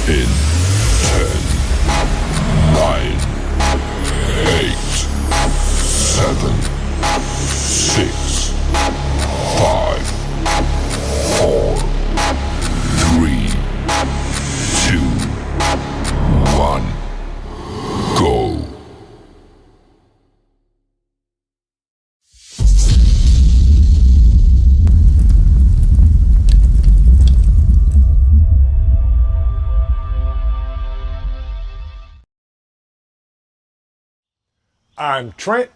In 10, 9, 8, 7, 6, 5, 4, 3, 2, 1, go. I'm Trent,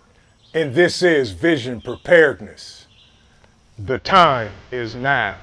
and this is Vision Preparedness. The time is now.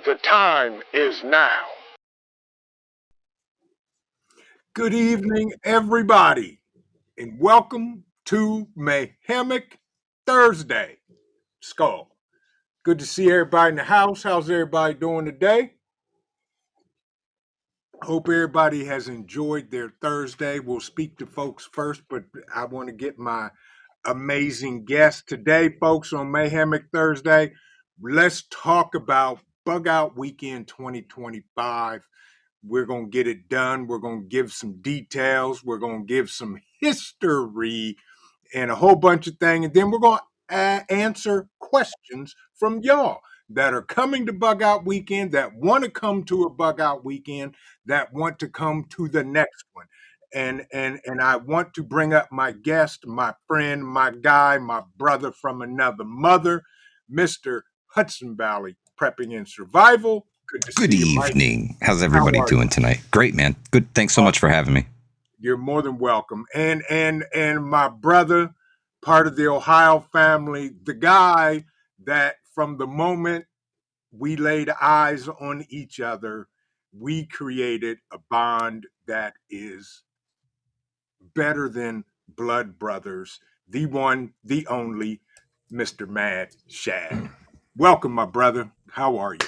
The time is now. Good evening, everybody, and welcome to Mayhemic Thursday. Skull. Good to see everybody in the house. How's everybody doing today? Hope everybody has enjoyed their Thursday. We'll speak to folks first, but I want to get my amazing guest today, folks, on Mayhemic Thursday. Let's talk about Bugout Weekend 2025. We're going to get it done. We're going to give some details. We're going to give some history and a whole bunch of things. And then we're going to answer questions from y'all that are coming to Bugout Weekend, that want to come to a Bugout Weekend, that want to come to the next one. And I want to bring up my guest, my friend, my guy, my brother from another mother, Mr. Hudson Valley Prepping and Survival. Good evening. How's everybody doing tonight? Great, man. Good. Thanks so much for having me. You're more than welcome. And my brother, part of the Ohio family, the guy that from the moment we laid eyes on each other, we created a bond that is better than blood brothers. The one, the only, Mr. Mad Shad. Welcome, my brother. How are you?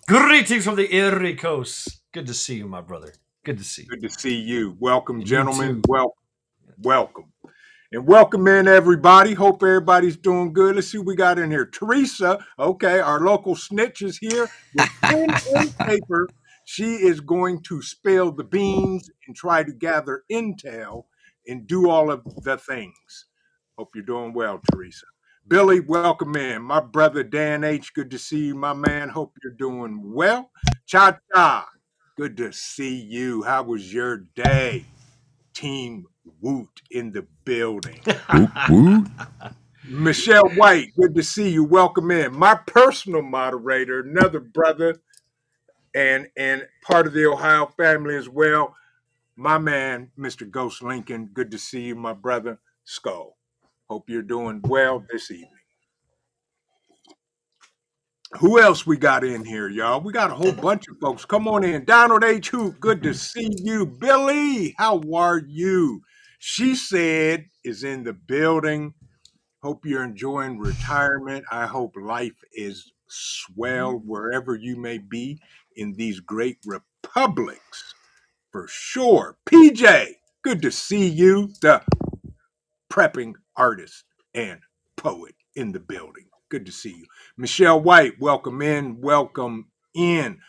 Greetings from the Erie Coast. Good to see you, my brother. Good to see you. Good to see you. Welcome, And gentlemen. you Welcome. And welcome in, everybody. Hope everybody's doing good. Let's see what we got in here. Teresa, okay, our local snitch is here with pen and paper. She is going to spill the beans and try to gather intel and do all of the things. Hope you're doing well, Teresa. Billy, welcome in. My brother Dan H., good to see you, my man. Hope you're doing well. Cha-Cha, good to see you. How was your day? Team Woot in the building. Woot. Michelle White, good to see you. Welcome in. My personal moderator, another brother and part of the Ohio family as well, my man, Mr. Ghost Lincoln. Good to see you, my brother. Skull. Hope you're doing well this evening. Who else we got in here, y'all? We got a whole bunch of folks. Come on in. Donald H. Hoop, good to see you. Billy, how are you? She said is in the building. Hope you're enjoying retirement. I hope life is swell wherever you may be in these great republics. For sure. PJ, Good to see you, the prepping artist and poet in the building. Good to see you. Michelle White, welcome in. Welcome in.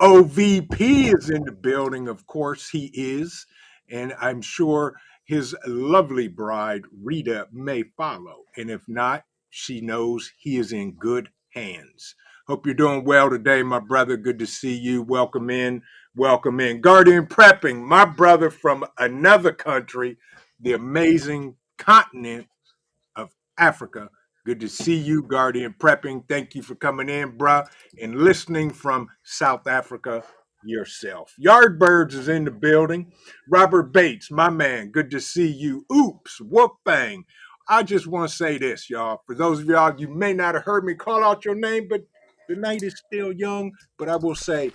OVP is in the building. Of course, he is. And I'm sure his lovely bride, Rita, may follow. And if not, she knows he is in good hands. Hope you're doing well today, my brother. Good to see you. Welcome in. Welcome in. Guardian Prepping, my brother from another country, the amazing continent of Africa. Good to see you, Guardian Prepping. Thank you for coming in, bruh, and listening from South Africa yourself. Yardbirds is in the building. Robert Bates, my man, good to see you. Oops, whoop bang. I just want to say this, y'all. For those of y'all, you may not have heard me call out your name, but the night is still young. But I will say,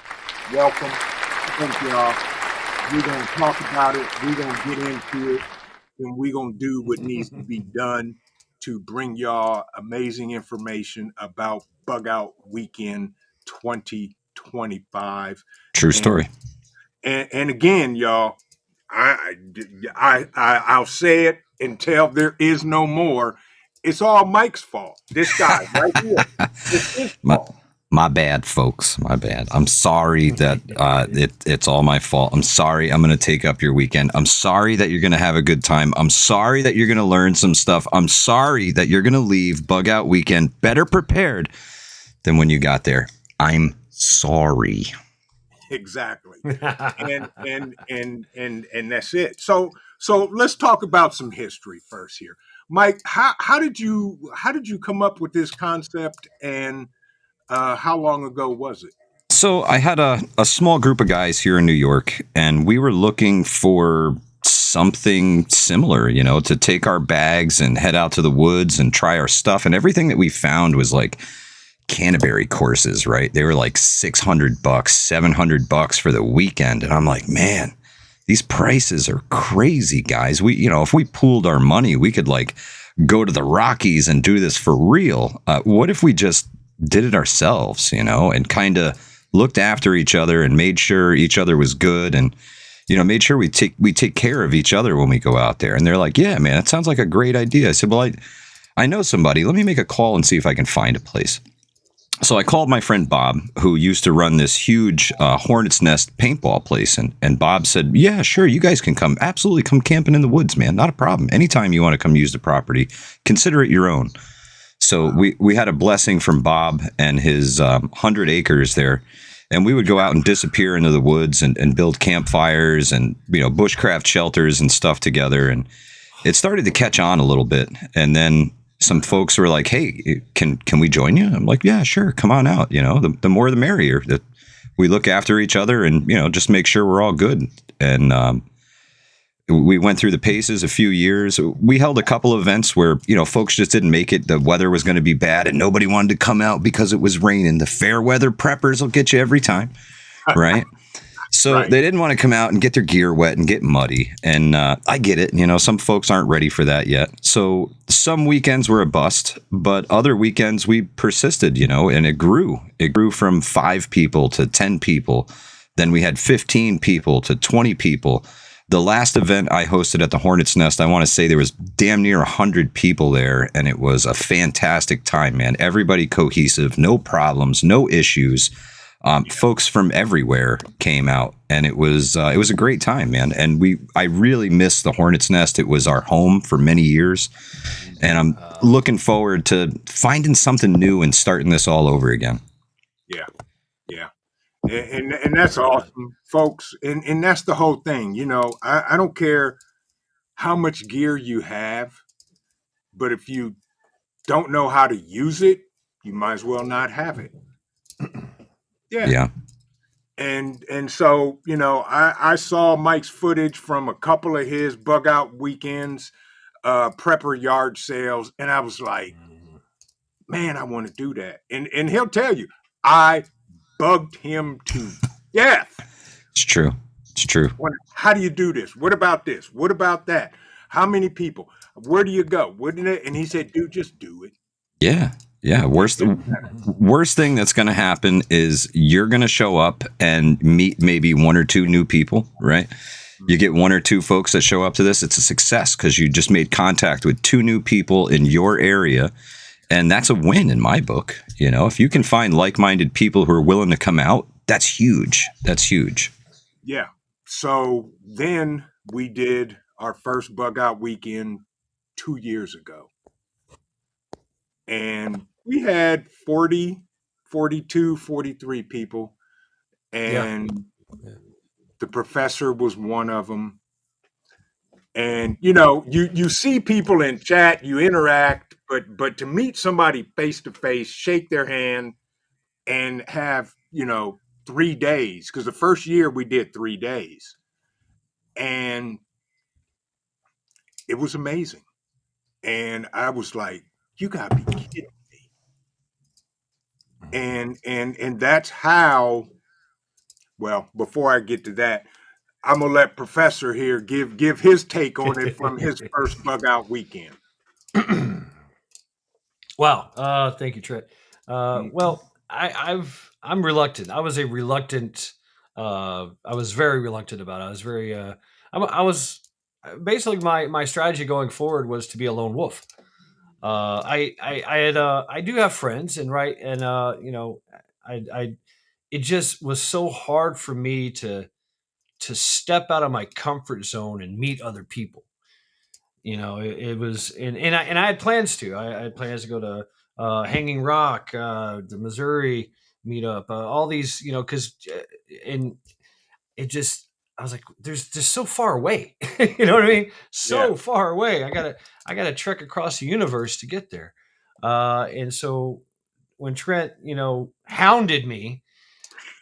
welcome. Thank y'all. We're going to talk about it. We're going to get into it. And we're going to do what needs to be done to bring y'all amazing information about Bugout Weekend 2025. True story. And again, y'all, I'll say it until there is no more. It's all Mike's fault. This guy right here. It's his fault. My bad, folks. My bad. I'm sorry that it's all my fault. I'm sorry I'm going to take up your weekend. I'm sorry that you're going to have a good time. I'm sorry that you're going to learn some stuff. I'm sorry that you're going to leave Bugout Weekend better prepared than when you got there. I'm sorry. Exactly. And that's it. So let's talk about some history first here. Mike, how did you come up with this concept, and how long ago was it? So I had a small group of guys here in New York, and we were looking for something similar, to take our bags and head out to the woods and try our stuff. And everything that we found was like Canterbury courses, right? They were like $600, $700 for the weekend. And I'm like, man, these prices are crazy, guys. We, if we pooled our money, we could like go to the Rockies and do this for real. What if we just did it ourselves, and kind of looked after each other and made sure each other was good, and made sure we take care of each other when we go out there. And they're like, yeah, man, it sounds like a great idea. I said, well, I know somebody. Let me make a call and see if I can find a place. So I called my friend Bob, who used to run this huge Hornet's Nest paintball place. And Bob said, yeah, sure, you guys can absolutely come camping in the woods, man. Not a problem. Anytime you want to come use the property, consider it your own. So we had a blessing from Bob and his 100 acres there. And we would go out and disappear into the woods and build campfires and, bushcraft shelters and stuff together. And it started to catch on a little bit. And then some folks were like, hey, can we join you? I'm like, yeah, sure. Come on out. The more the merrier. That we look after each other and, just make sure we're all good. And we went through the paces a few years. We held a couple of events where, folks just didn't make it. The weather was going to be bad and nobody wanted to come out because it was raining. The fair weather preppers will get you every time, right? So Right. They didn't want to come out and get their gear wet and get muddy. And I get it. Some folks aren't ready for that yet. So some weekends were a bust, but other weekends we persisted, and it grew. It grew from 5 people to 10 people. Then we had 15 people to 20 people. The last event I hosted at the Hornet's Nest, I want to say there was damn near 100 people there, and it was a fantastic time, man. Everybody cohesive, no problems, no issues. Folks from everywhere came out, and it was a great time, man. And I really miss the Hornet's Nest. It was our home for many years, and I'm looking forward to finding something new and starting this all over again. Yeah. And that's awesome, folks. And that's the whole thing. I don't care how much gear you have, but if you don't know how to use it, you might as well not have it. Yeah. And so, I saw Mike's footage from a couple of his Bugout Weekends, prepper yard sales, and I was like, man, I want to do that. And he'll tell you, I bugged him to death. It's true. How do you do this? What about this? What about that? How many people? Where do you go? Wouldn't it? And he said, dude, just do it. Yeah. Worst thing that's going to happen is you're going to show up and meet maybe 1 or 2 new people, right? You get 1 or 2 folks that show up to this, it's a success because you just made contact with 2 new people in your area. And that's a win in my book. You know, if you can find like-minded people who are willing to come out, that's huge. That's huge. Yeah. So then we did our first Bugout Weekend 2 years ago. And we had 40, 42, 43 people. And the professor was one of them. And, you know, you see people in chat, you interact, but to meet somebody face to face, shake their hand, and have, you know, 3 days, because the first year we did 3 days. And it was amazing. And I was like, you gotta be kidding me. And that's how, well, before I get to that, I'm gonna let Professor here give his take on it from his first Bugout Weekend. Wow. Thank you, Trent. Well, I'm reluctant. I was very reluctant about it. I was very, I was basically my strategy going forward was to be a lone wolf. I do have friends and you know, it just was so hard for me to step out of my comfort zone and meet other people. You know, it was, and I had plans to. I had plans to go to Hanging Rock, the Missouri meetup, all these, you know, because and it just, I was like, there's just so far away. You know what I mean? So far away. I gotta trek across the universe to get there. And so when Trent, you know, hounded me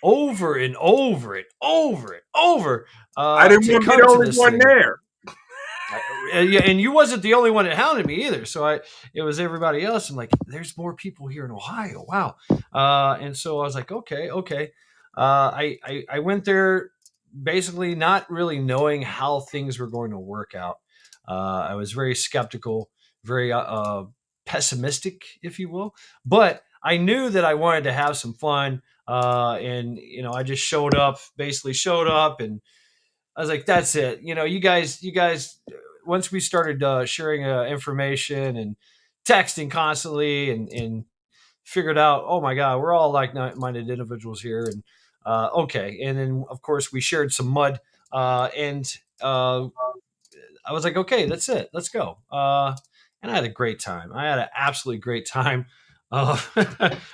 over and over and over I didn't to want to be come the to only this one thing. there. Yeah, and you wasn't the only one that hounded me either. So it was everybody else. I'm like, there's more people here in Ohio. Wow. And so I was like, okay. I went there basically not really knowing how things were going to work out. I was very skeptical, very pessimistic, if you will. But I knew that I wanted to have some fun. And you know, I just basically showed up, and I was like, that's it. You know, you guys, once we started sharing information and texting constantly and figured out, oh my God, we're all like-minded individuals here. And okay. And then, of course, we shared some mud. And I was like, okay, that's it. Let's go. And I had a great time. I had an absolutely great time. I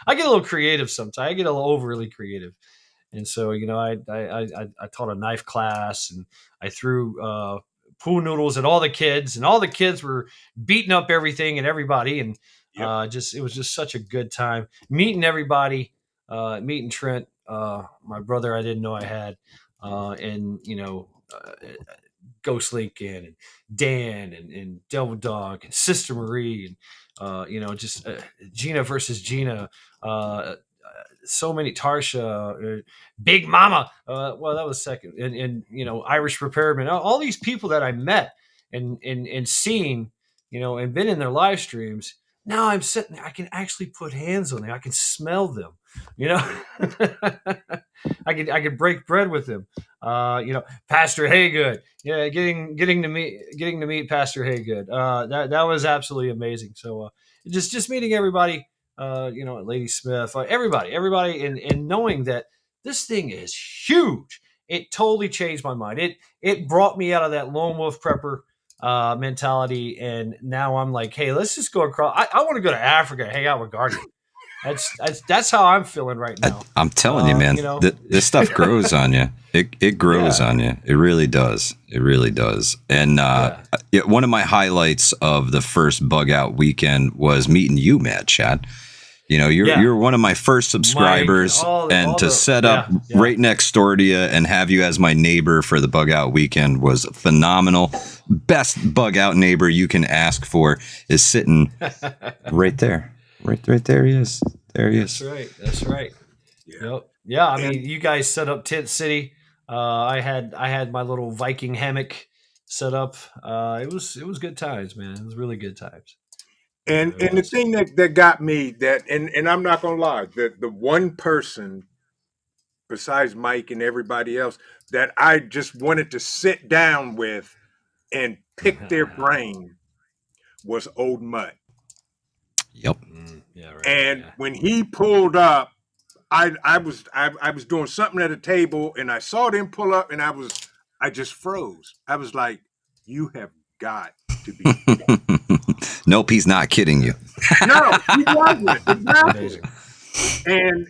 get a little creative sometimes. I get a little overly creative. And so, you know, I taught a knife class, and I threw pool noodles at all the kids, and all the kids were beating up everything and everybody. And it was just such a good time meeting everybody, meeting Trent, my brother I didn't know I had, and, you know, Ghost Lincoln and Dan and Devil Dog and Sister Marie and, you know, just Gina versus Gina, so many Tarsha, Big Mama. Well, that was second, and you know, Irish Preparedness. All these people that I met and seen, you know, and been in their live streams. Now I'm sitting there. I can actually put hands on them. I can smell them. You know, I could break bread with them. You know, Pastor Haygood. Yeah, getting to meet Pastor Haygood. That was absolutely amazing. So just meeting everybody. You know, Lady Smith, everybody, and knowing that this thing is huge, it totally changed my mind. It brought me out of that lone wolf prepper mentality, and now I'm like, hey, let's just go across. I want to go to Africa, hang out with Guardian. That's how I'm feeling right now. I'm telling you, man, you know? this stuff grows on you. It grows on you. It really does. It really does. And one of my highlights of the first Bugout Weekend was meeting you, Mad Chat. You know, you're one of my first subscribers, to set up right next door to you and have you as my neighbor for the Bugout Weekend was phenomenal. Best Bugout neighbor you can ask for is sitting right there. Right there he is. There he is. That's right. Yep. Yeah, I mean, you guys set up Tent City. I had my little Viking hammock set up. It was good times, man. It was really good times. And the thing that got me and I'm not gonna lie, the one person besides Mike and everybody else, that I just wanted to sit down with and pick their brain was Old Mutt. Yep. Yeah, right. And Yeah. when he pulled up, I was doing something at a table and I saw them pull up and I just froze. I was like, you have got to be kidding. Nope, he's not kidding you. No, he wasn't. Exactly. Amazing.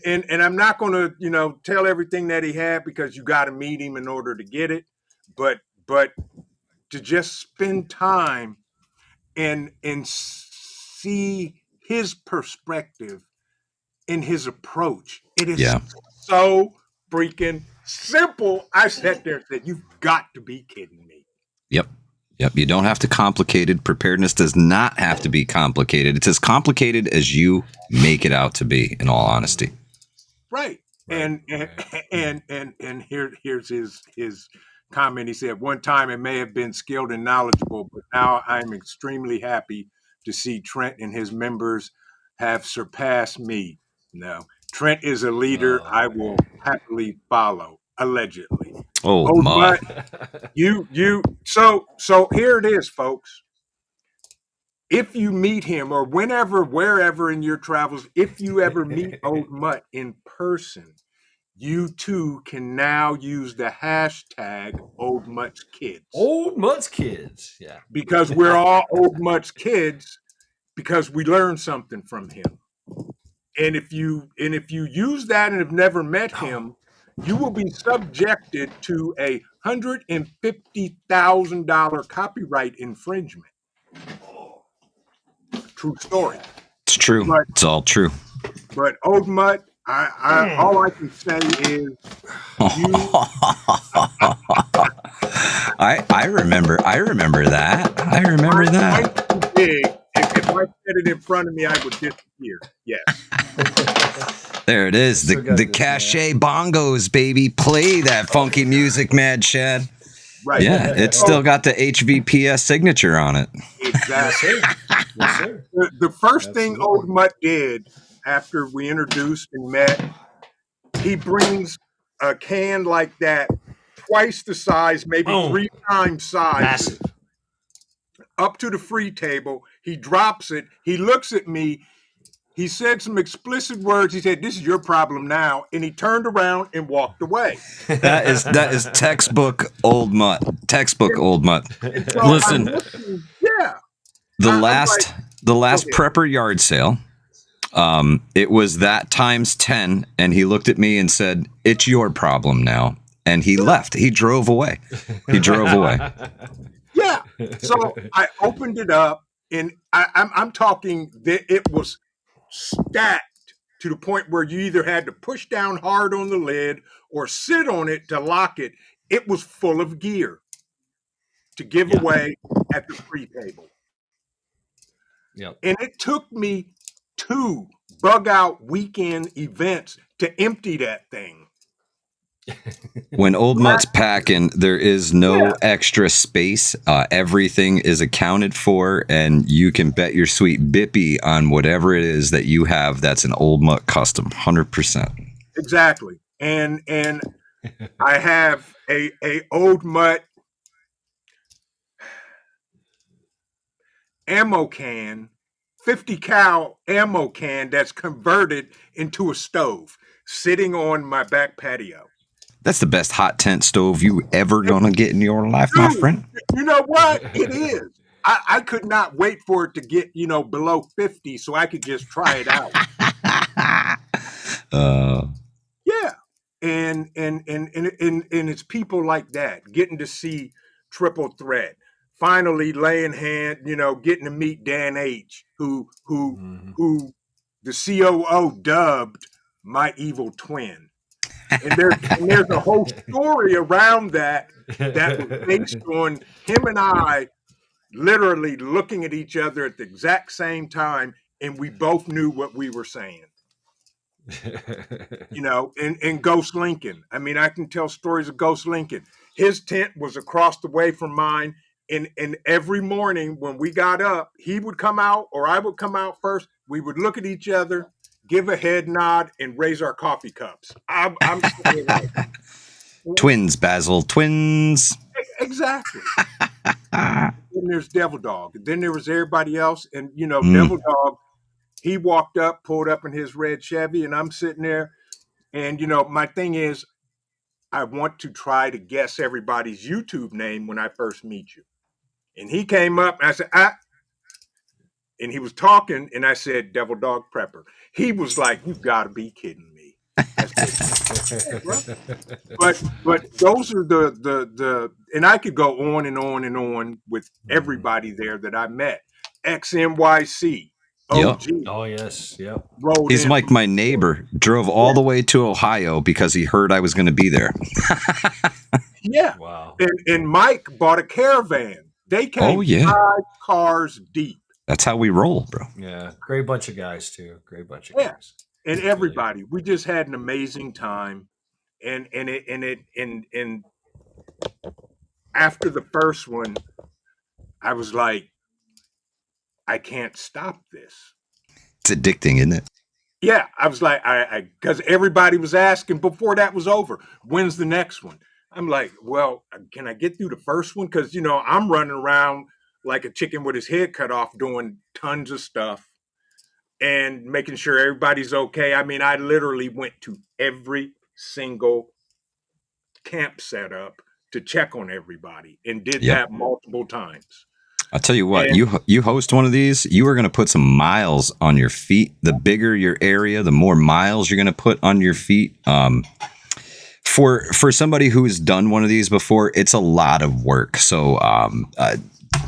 And I'm not going to, tell everything that he had because you got to meet him in order to get it. But to just spend time and see his perspective and his approach. It is so freaking simple. I sat there and said, you've got to be kidding me. Yep. You don't have to complicate it. Preparedness does not have to be complicated. It's as complicated as you make it out to be, in all honesty. Right. And here's his comment. He said, one time it may have been skilled and knowledgeable, but now I'm extremely happy to see Trent and his members have surpassed me. No, Trent is a leader I will happily follow, allegedly. Oh my. So here it is, folks. If you meet him or wherever in your travels, if you ever meet Old Mutt in person, you too can now use the hashtag Old Mutt's Kids. Old Mutt's Kids. Yeah. Because we're all Old Mutt's kids because we learned something from him. And if you use that and have never met him, you will be subjected to a $150,000 copyright infringement. True story. It's true. It's all true. But Old Mutt, all I can say is I remember that. I remember that. Big. If I said it in front of me, I would disappear. Yes. There it is. The cachet bongos, baby. Play that funky music, Mad Shad. Right. Yeah, it's still got the HVPS signature on it. Exactly. Yes, sir. The first thing Old Mutt did after we introduced and met, he brings a can like that, twice the size, maybe 3 times size, Massive. up to the free table. He drops it. He looks at me. He said some explicit words. He said, "This is your problem now," and he turned around and walked away. That is textbook Old Mutt. Textbook Old Mutt. So Listen, yeah. the last prepper yard sale, it was that times 10, and he looked at me and said, "It's your problem now," and he left. He drove away. Yeah. So I opened it up, and I'm talking that it was stacked to the point where you either had to push down hard on the lid or sit on it to lock it. It was full of gear to give away at the free table. Yep. And it took me 2 Bugout Weekend events to empty that thing. When Old Mutt's packing, there is no extra space. Everything is accounted for, and you can bet your sweet bippy on whatever it is that you have that's an Old Mutt custom, 100%. Exactly. And I have a Old Mutt ammo can, 50 cal ammo can that's converted into a stove sitting on my back patio. That's the best hot tent stove you ever gonna get in your life, my friend. You know what? It is. I could not wait for it to get, below 50 so I could just try it out. Yeah. And it's people like that getting to see Triple Threat. Finally laying hand, getting to meet Dan H, who the COO dubbed my evil twin. And there's a whole story around that was based on him and I literally looking at each other at the exact same time, and we both knew what we were saying. And Ghost Lincoln. I mean, I can tell stories of Ghost Lincoln. His tent was across the way from mine, and every morning when we got up, he would come out or I would come out first. We would look at each other, give a head nod, and raise our coffee cups. I'm saying like, Twins, Basil, twins. exactly. Then there's Devil Dog. Then there was everybody else. And, Mm. Devil Dog, he walked up, pulled up in his red Chevy, and I'm sitting there. And, my thing is, I want to try to guess everybody's YouTube name when I first meet you. And he came up, and I said, and he was talking, and I said, Devil Dog Prepper. He was like, you got to be kidding me. I said, but those are the and I could go on and on and on with everybody there that I met. XNYC, OG. Yep. Oh yes, yep. He's like my neighbor. Drove all the way to Ohio because he heard I was going to be there. Yeah. Wow. And Mike bought a caravan. They came 5 cars deep. That's how we roll, bro. Yeah, great bunch of guys too. Great bunch of guys. And everybody, we just had an amazing time. And after the first one, I was like, I can't stop this. It's addicting, isn't it? Yeah, I was like, because everybody was asking before that was over, when's the next one? I'm like, well, can I get through the first one? Because, I'm running around like a chicken with his head cut off doing tons of stuff and making sure everybody's okay. I mean, I literally went to every single camp setup to check on everybody and did that multiple times. I'll tell you what, you host one of these, you are going to put some miles on your feet. The bigger your area, the more miles you're going to put on your feet. For somebody who's done one of these before, it's a lot of work. So,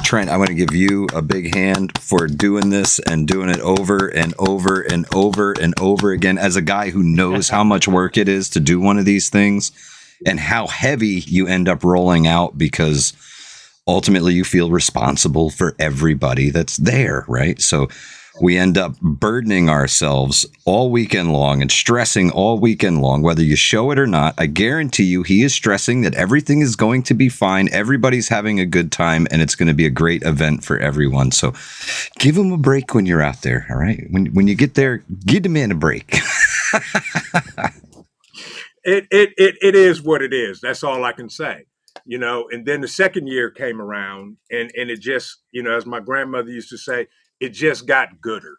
Trent, I want to give you a big hand for doing this and doing it over and over and over and over again as a guy who knows how much work it is to do one of these things and how heavy you end up rolling out because ultimately you feel responsible for everybody that's there, right? So we end up burdening ourselves all weekend long and stressing all weekend long, whether you show it or not. I guarantee you he is stressing that everything is going to be fine. Everybody's having a good time and it's going to be a great event for everyone. So give him a break when you're out there. All right. When you get there, give the man a break. It is what it is. That's all I can say. And then the second year came around and it just, as my grandmother used to say, it just got gooder.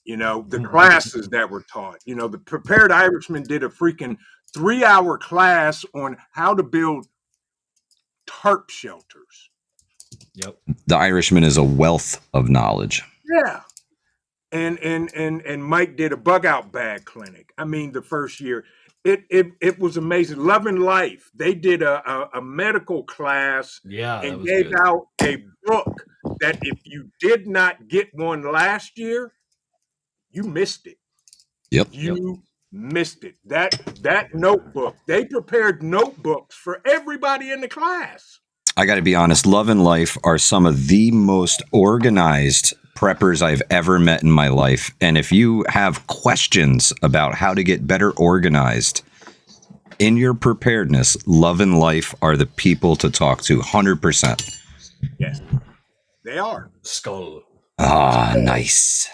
The classes that were taught, the Prepared Irishman did a freaking 3-hour class on how to build tarp shelters. Yep. The Irishman is a wealth of knowledge. Yeah. And Mike did a bug out bag clinic. I mean, the first year, it was amazing. Love and Life. They did a medical class and gave out a book that if you did not get one last year, you missed it. Yep. You missed it. That notebook. They prepared notebooks for everybody in the class. I got to be honest. Love and Life are some of the most organized preppers I've ever met in my life. And if you have questions about how to get better organized in your preparedness, Love and Life are the people to talk to. 100%. Yes, they are. Skull. Ah, nice.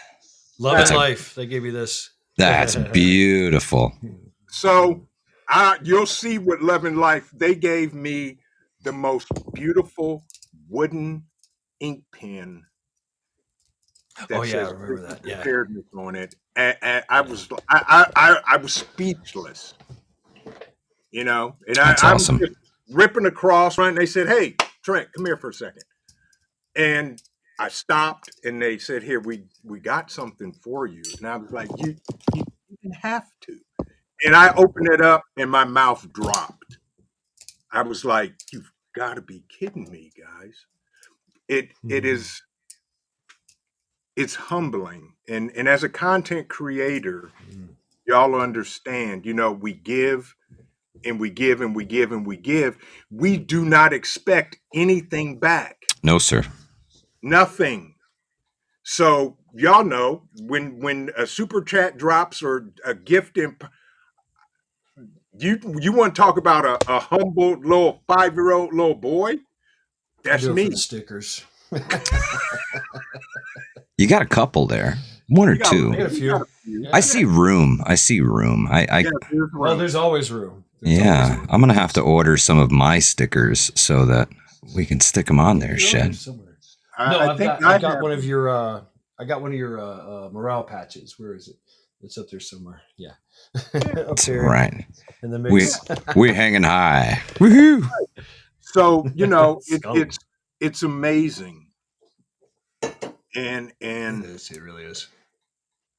Love and Life. They gave you this. That's beautiful. So you'll see with Love and Life, they gave me the most beautiful wooden ink pen. I remember that. Preparedness on it. And I was speechless. And That's awesome. I was just ripping across, right? And they said, "Hey, Trent, come here for a second." And I stopped, and they said, "Here, we got something for you." And I was like, "You didn't have to." And I opened it up, and my mouth dropped. I was like, "You've got to be kidding me, guys!" It is. It's humbling. And as a content creator, y'all understand, we give and we give and we give and we give. We do not expect anything back. No, sir. Nothing. So y'all know when a super chat drops or a gift you want to talk about a humble little 5-year-old little boy? That's me. For the stickers. You got a couple there. One or You got- two. I got a few. you got a few. Yeah. I see room. I see room. Yeah, there's Well, room. there's always room. There's always Yeah, room. I'm gonna have to order some of my stickers so that we can stick them on there, They're Shed. always somewhere. I, No, I I've think got have one of them. your morale patches. Where is it? It's up there somewhere. Yeah. Up That's there right. in the We mix. we're hanging high. Woohoo! So Scum. it's amazing. And It really is.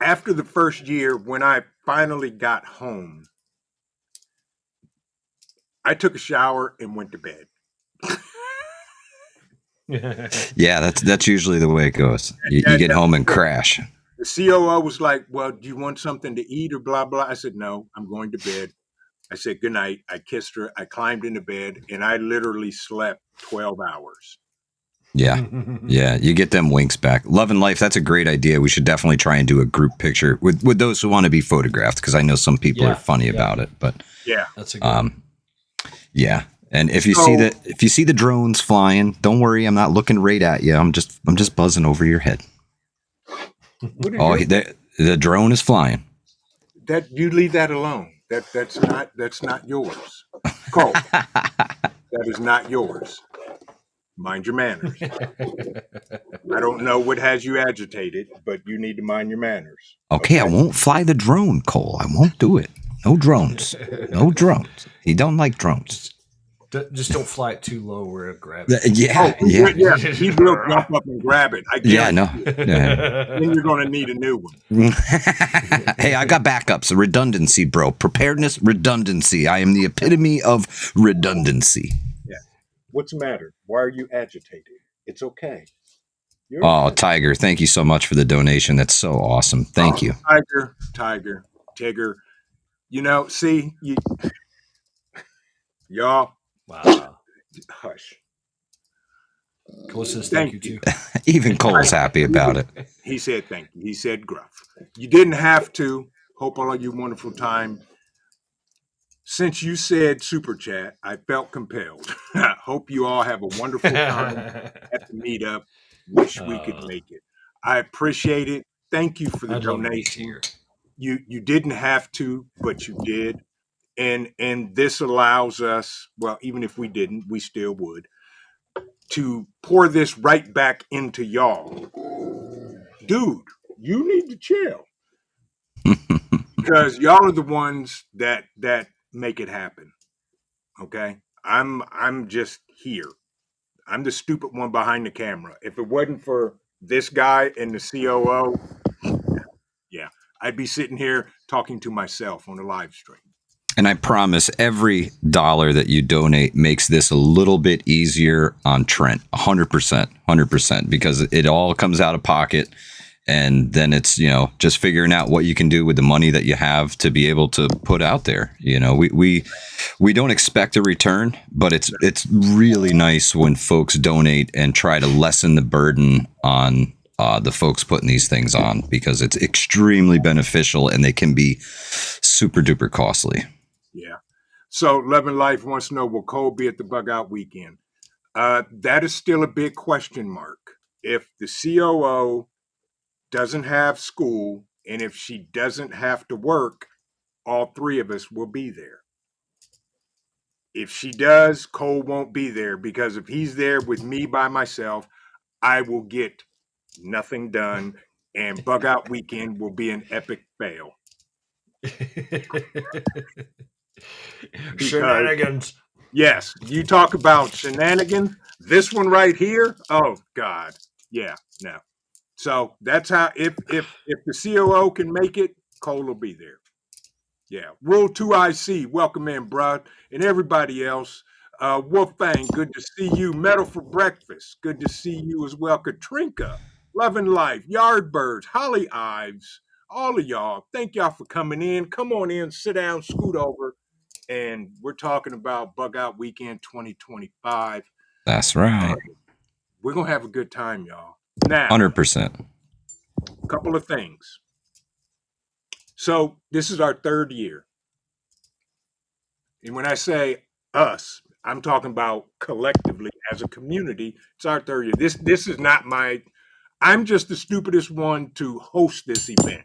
after the first year, when I finally got home, I took a shower and went to bed. Yeah, that's usually the way it goes. You get home and crash. The COO was like, "Well, do you want something to eat or blah blah?" I said, "No, I'm going to bed." I said good night. I kissed her. I climbed into bed, and I literally slept 12 hours. Yeah. Yeah, you get them winks back. Love and life, that's a great idea. We should definitely try and do a group picture with those who want to be photographed, because I know some people Yeah, are funny yeah. about it. But Yeah. That's a good one. yeah. And if you So- see the drones flying, don't worry, I'm not looking right at you. I'm just buzzing over your head. What is Oh, your- the drone is flying. that you leave that alone. That's not yours, Cole. That is not yours. Mind your manners. I don't know what has you agitated, but you need to mind your manners. Okay, I won't fly the drone, Cole. I won't do it. No drones. No drones. He don't like drones. Just don't fly it too low where it'll grab it. Yeah, Oh, yeah. He will jump up and grab it. I Yeah, guarantee no. you. Yeah. Then you're going to need a new one. Hey, I got backups. Redundancy, bro. Preparedness, redundancy. I am the epitome of redundancy. What's the matter? Why are you agitated? It's okay. You're Oh, okay. Tiger, thank you so much for the donation. That's so awesome. Thank you. Tiger, Tigger. See, y'all, Wow. hush. Cole says thank you too. Even Cole's happy about it. He said thank you. He said gruff. You didn't have to. Hope all of you wonderful time. Since you said super chat, I felt compelled. Hope you all have a wonderful time at the meetup. Wish we could make it. I appreciate it. Thank you for the I'd love to meet donation. you. You didn't have to, but you did. And this allows us, well, even if we didn't, we still would, to pour this right back into y'all. Dude, you need to chill. Because y'all are the ones that make it happen. Okay? I'm just here. I'm the stupid one behind the camera. If it wasn't for this guy and the COO, yeah, I'd be sitting here talking to myself on a live stream. And I promise every dollar that you donate makes this a little bit easier on Trent. 100%, because it all comes out of pocket. And then it's, just figuring out what you can do with the money that you have to be able to put out there. We don't expect a return, but it's really nice when folks donate and try to lessen the burden on the folks putting these things on, because it's extremely beneficial and they can be super duper costly. Yeah. So Love and Life wants to know, will Cole be at the Bugout Weekend? That is still a big question mark. If the COO doesn't have school, and if she doesn't have to work, all three of us will be there. If she does, Cole won't be there, because if he's there with me by myself, I will get nothing done, and Bugout Weekend will be an epic fail. Shenanigans. Yes, you talk about shenanigans. This one right here, oh God, yeah, no. So that's how. If the COO can make it, Cole will be there. Yeah, Rule 2IC, welcome in, bruh, and everybody else. Wolfgang, good to see you. Metal for breakfast, good to see you as well. Katrinka, Love and Life, Yardbirds, Holly Ives, all of y'all. Thank y'all for coming in. Come on in, sit down, scoot over, and we're talking about Bugout Weekend 2025. That's right. We're gonna have a good time, y'all. Now, 100%. a couple of things. So this is our third year. And when I say us, I'm talking about collectively as a community. It's our third year. This is not I'm just the stupidest one to host this event.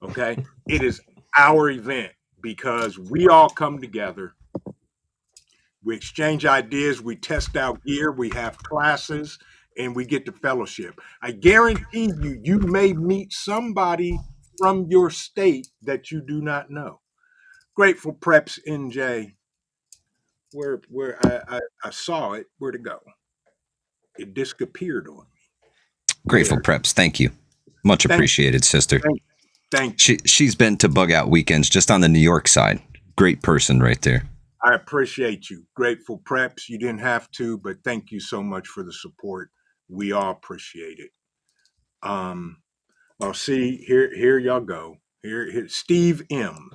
Okay. It is our event because we all come together. We exchange ideas. We test out gear. We have classes and we get to fellowship. I guarantee you, you may meet somebody from your state that you do not know. Grateful Preps NJ. Where I saw it. Where'd it go? It disappeared on me. Grateful There. Preps. Thank you. Much Thank- appreciated, sister. Thank you. She's been to Bugout Weekends just on the New York side. Great person right there. I appreciate you. Grateful Preps. You didn't have to, but thank you so much for the support. We all appreciate it. Well, see, here y'all go. Here, Steve M.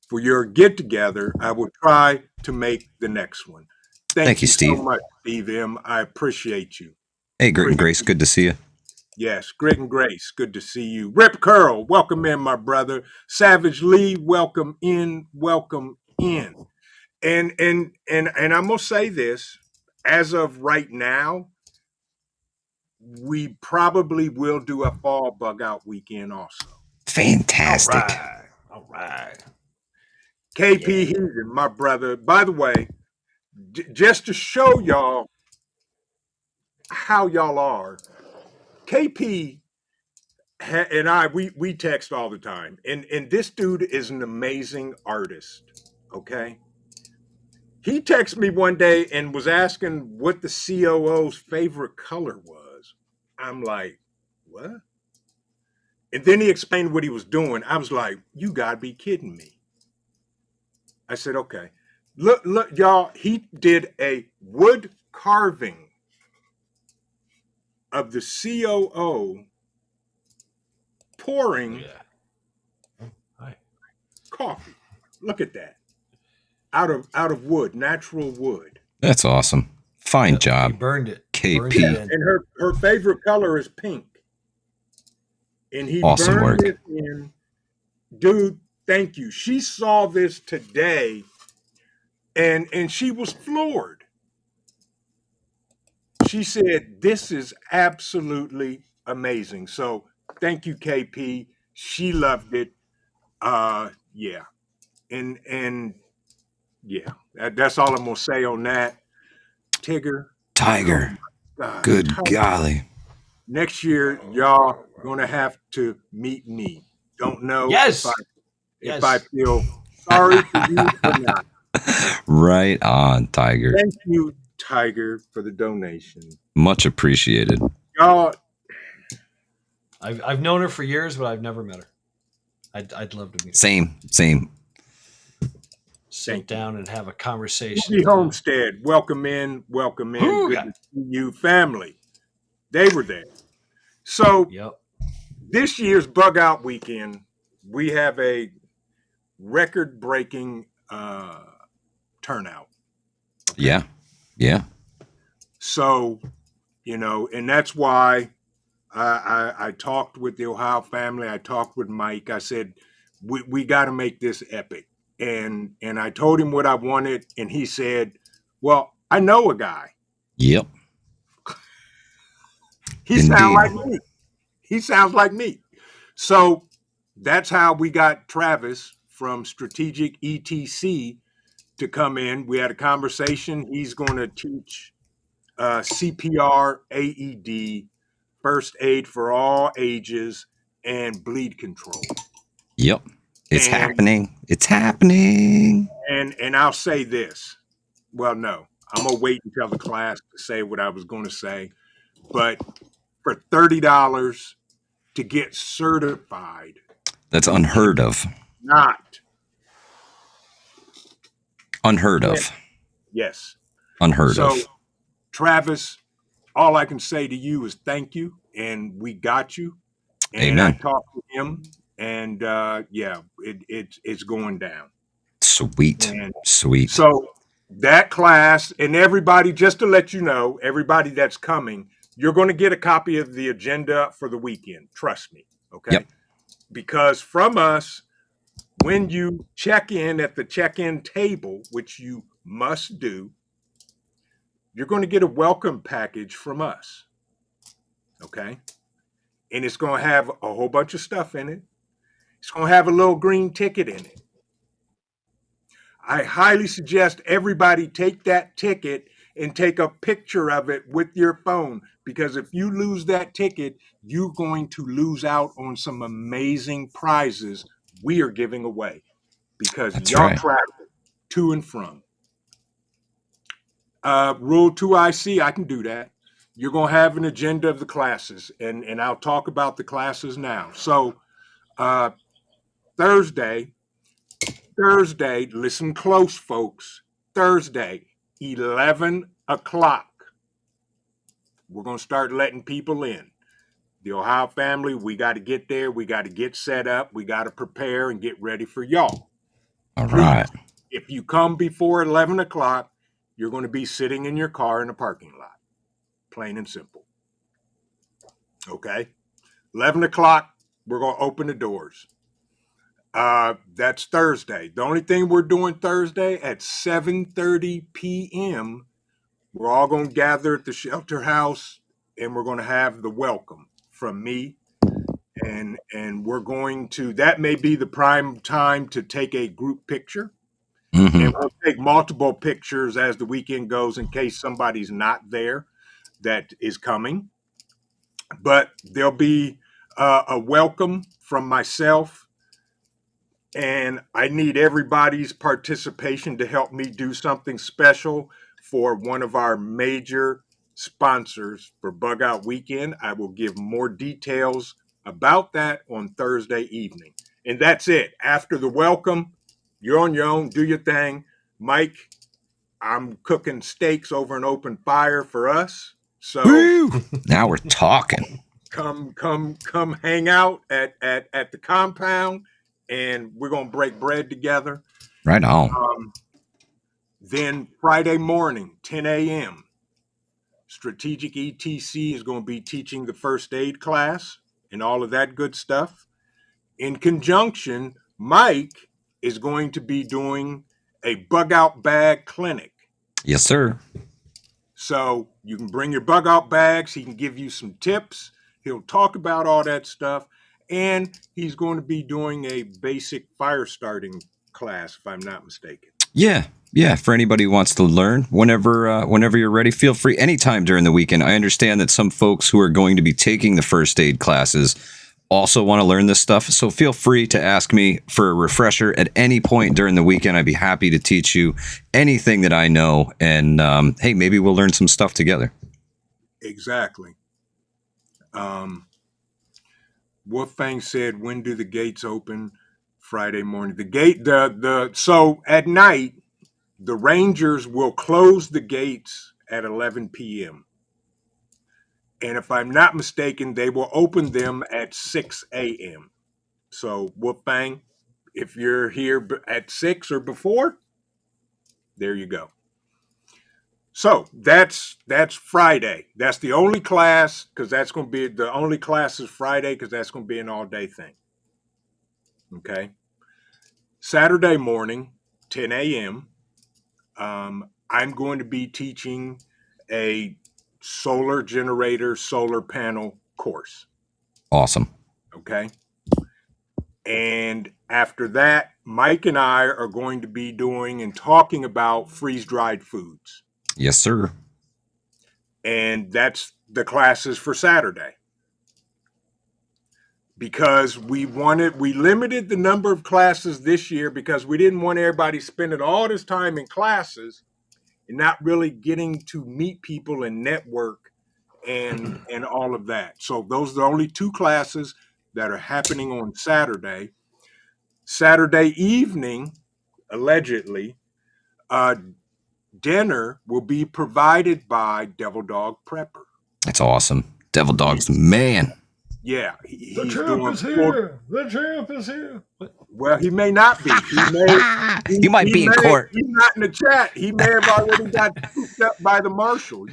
For your get together, I will try to make the next one. Thank you, Steve. so much, Steve M. I appreciate you. Hey, Grit and Grace, good to see you. Yes, Grit and Grace, good to see you. Rip Curl, welcome in, my brother. Savage Lee, welcome in, welcome in. And I'm gonna say this, as of right now, we probably will do a fall Bugout Weekend also. Fantastic. All right. KP Heaton, my brother. By the way, just to show y'all how y'all are, KP and I, we text all the time. And this dude is an amazing artist, okay? He texted me one day and was asking what the COO's favorite color was. I'm like, what? And then he explained what he was doing. I was like, you gotta be kidding me. I said, okay. Look, y'all, he did a wood carving of the COO pouring coffee. Look at that. Out of wood, natural wood. That's awesome. Fine job. He burned it. KP. Burned it in. And her favorite color is pink. And he Awesome burned work. it in. Dude, thank you. She saw this today and she was floored. She said, this is absolutely amazing. So thank you, KP. She loved it. Yeah. And yeah, that's all I'm gonna say on that. Tiger. Tiger. God, Good Tiger. golly. Next year, y'all gonna have to meet me. Don't know Yes. if I feel sorry for you or not. Right on, Tiger. Thank you, Tiger, for the donation. Much appreciated. Y'all, I've known her for years, but I've never met her. I'd love to meet her. Same. Sit down and have a conversation. Ruby Homestead, welcome in. Ooh, Good God. to see you, family. They were there. So Yep. this year's Bugout Weekend, we have a record-breaking turnout. Yeah. So, and that's why I talked with the Ohio family. I talked with Mike. I said, we got to make this epic. And I told him what I wanted. And he said, well, I know a guy. Yep. He sounds like me. So that's how we got Travis from Strategic ETC to come in. We had a conversation. He's going to teach CPR, AED, first aid for all ages, and bleed control. Yep. It's happening. And I'll say this. Well, no, I'm going to wait until the class to say what I was going to say. But for $30 to get certified. That's unheard of. Not. Unheard of. Yes. Unheard So, of. Travis, all I can say to you is thank you, and we got you. And Amen. I talked to him, and it's going down. Sweet. And Sweet. so that class, and everybody, just to let you know, everybody that's coming, you're going to get a copy of the agenda for the weekend. Trust me. Okay. Yep. Because from us, when you check in at the check-in table, which you must do, you're going to get a welcome package from us. Okay. And it's going to have a whole bunch of stuff in it. It's going to have a little green ticket in it. I highly suggest everybody take that ticket and take a picture of it with your phone, because if you lose that ticket, you're going to lose out on some amazing prizes we are giving away because That's y'all right. travel to and from. Rule 2IC, I can do that. You're going to have an agenda of the classes, and I'll talk about the classes now. So uh, Thursday, listen close, folks. Thursday, 11 o'clock. We're going to start letting people in. The Ohio family, we got to get there. We got to get set up. We got to prepare and get ready for y'all. All Please, right. if you come before 11 o'clock, you're going to be sitting in your car in the parking lot. Plain and simple. Okay? 11 o'clock, we're going to open the doors. That's Thursday. The only thing we're doing Thursday at 7:30 p.m., we're all going to gather at the shelter house and we're going to have the welcome from me. And we're going to, that may be the prime time to take a group picture. Mm-hmm. And we'll take multiple pictures as the weekend goes in case somebody's not there that is coming. But there'll be a welcome from myself. And I need everybody's participation to help me do something special for one of our major sponsors for Bugout Weekend. I will give more details about that on Thursday evening. And that's it. After the welcome, you're on your own, do your thing. Mike, I'm cooking steaks over an open fire for us. So Woo! Now we're talking. come hang out at the compound, and we're gonna break bread together. Right on. Then Friday morning, 10 a.m., Strategic ETC is going to be teaching the first aid class and all of that good stuff. In conjunction, Mike is going to be doing a bug out bag clinic. Yes, sir. So you can bring your bug out bags. He can give you some tips. He'll talk about all that stuff. And he's going to be doing a basic fire starting class, if I'm not mistaken. Yeah. Yeah. For anybody who wants to learn, whenever you're ready, feel free anytime during the weekend. I understand that some folks who are going to be taking the first aid classes also want to learn this stuff. So feel free to ask me for a refresher at any point during the weekend. I'd be happy to teach you anything that I know. And hey, maybe we'll learn some stuff together. Exactly. Wolfgang said, when do the gates open? Friday morning. So at night, the Rangers will close the gates at 11 p.m. And if I'm not mistaken, they will open them at 6 a.m. So Wolfgang, if you're here at 6 or before, there you go. So that's Friday. That's the only class, because that's going to be the only class is Friday, because that's going to be an all-day thing. Okay. Saturday morning, 10 a.m., I'm going to be teaching a solar generator, solar panel course. Awesome. Okay. And after that, Mike and I are going to be doing and talking about freeze-dried foods. Yes, sir. And that's the classes for Saturday. Because we limited the number of classes this year because we didn't want everybody spending all this time in classes and not really getting to meet people and network and all of that. So those are the only two classes that are happening on Saturday. Saturday evening, allegedly, dinner will be provided by Devil Dog Prepper. That's awesome. Devil Dog's the man. Yeah, The champ is here. The champ is here. Well, he may not be. You might be in court. He's not in the chat. He may have already got scooped up by the marshal.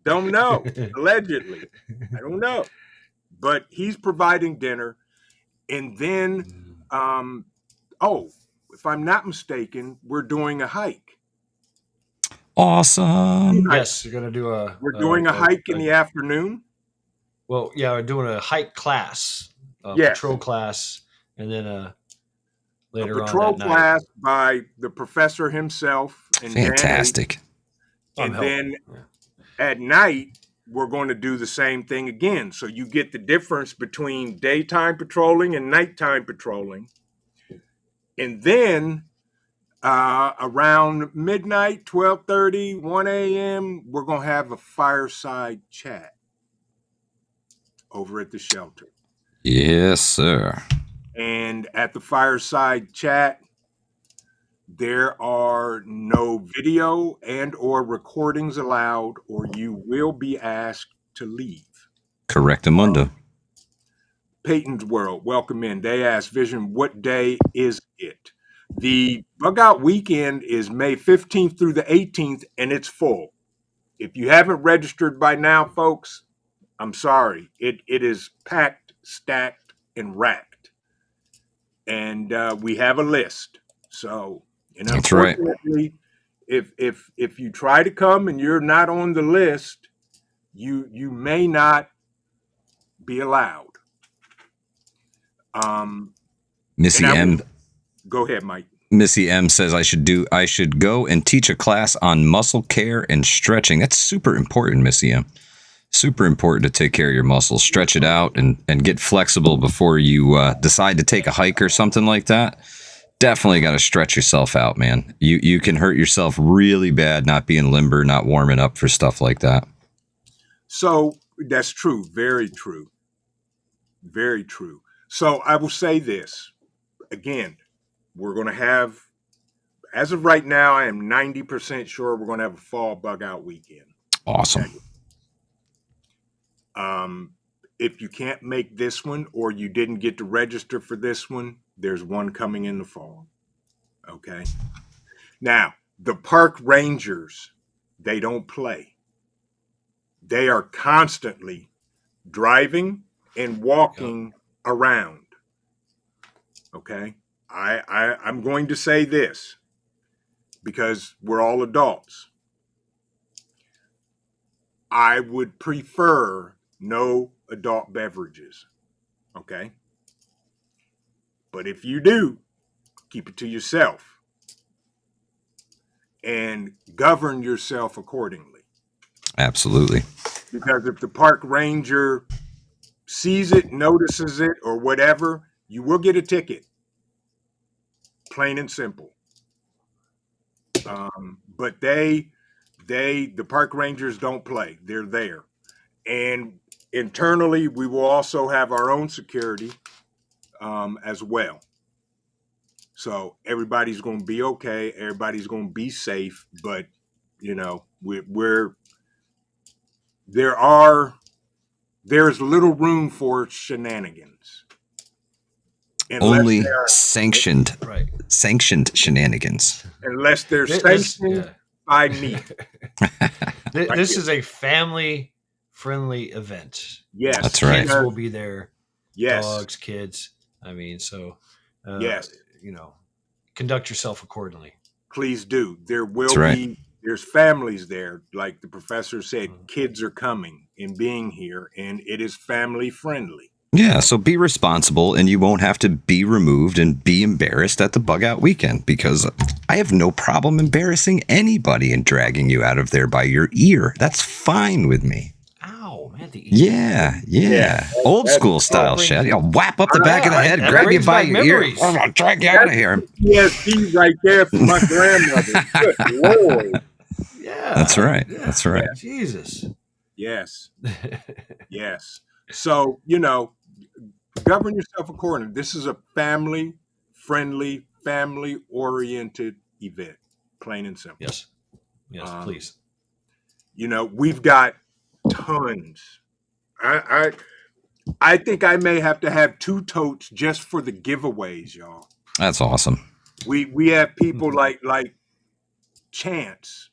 Don't know. Allegedly. I don't know. But he's providing dinner. And then, if I'm not mistaken, we're doing a hike. Awesome. Yes, you're gonna do We're doing a hike in the afternoon. Well, yeah, we're doing a hike class, Yes. patrol class, and then A later on patrol that night. class by the professor himself and Fantastic. Dan, and I'm then helping. at night we're going to do the same thing again. So you get the difference between daytime patrolling and nighttime patrolling. And then around midnight, 12:30, 1 a.m., we're going to have a fireside chat over at the shelter. Yes, sir. And at the fireside chat, there are no video and or recordings allowed, or you will be asked to leave. Correctamundo. Peyton's World, welcome in. They asked Vision, what day is it? The Bugout Weekend is May 15th through the 18th, and it's full. If you haven't registered by now, folks, I'm sorry. It is packed, stacked, and racked. And we have a list. So, and That's right. unfortunately, if you try to come and you're not on the list, you may not be allowed. Missy M. Go ahead, Mike. Missy M says I should go and teach a class on muscle care and stretching. That's super important, Missy M. Super important to take care of your muscles, stretch it out, and get flexible before you decide to take a hike or something like that. Definitely got to stretch yourself out, man. You can hurt yourself really bad not being limber, not warming up for stuff like that. So that's true. Very true. Very true. So I will say this again. We're going to have, as of right now, I am 90% sure we're going to have a fall Bugout Weekend. Awesome. If you can't make this one or you didn't get to register for this one, there's one coming in the fall. Okay. Now, the park rangers, they don't play. They are constantly driving and walking around. Okay. I'm going to say this because we're all adults. I would prefer no adult beverages. Okay. But if you do, keep it to yourself and govern yourself accordingly. Absolutely. Because if the park ranger sees it, notices it, or whatever, you will get a ticket. Plain and simple. But the park rangers don't play. They're there. And internally, we will also have our own security as well. So everybody's going to be okay. Everybody's going to be safe. But, you know, there's little room for shenanigans. Only sanctioned shenanigans. Unless they're sanctioned by me. This is a family-friendly event. Yes. That's right. Kids will be there. Yes. Dogs, kids. I mean, so, yes. You know, conduct yourself accordingly. Please do. There will be, there's families there. Like the professor said, kids are coming and being here, and it is family-friendly. Yeah, so be responsible, and you won't have to be removed and be embarrassed at the Bugout Weekend, because I have no problem embarrassing anybody and dragging you out of there by your ear. That's fine with me. Ow, man, the ear. Yeah. Old school style shit. You know, whap up the back of the head, grab you by your ear. I'm going to drag you out of here. PSP right there for my grandmother. Good Lord. Yeah. That's right. Yeah. That's right. Jesus. Yes. Yes. So, you know, govern yourself accordingly. This is a family-friendly, family-oriented event, plain and simple. Yes. Yes, please. You know, we've got tons. I think I may have to have 2 totes just for the giveaways, y'all. That's awesome. We have people like Chance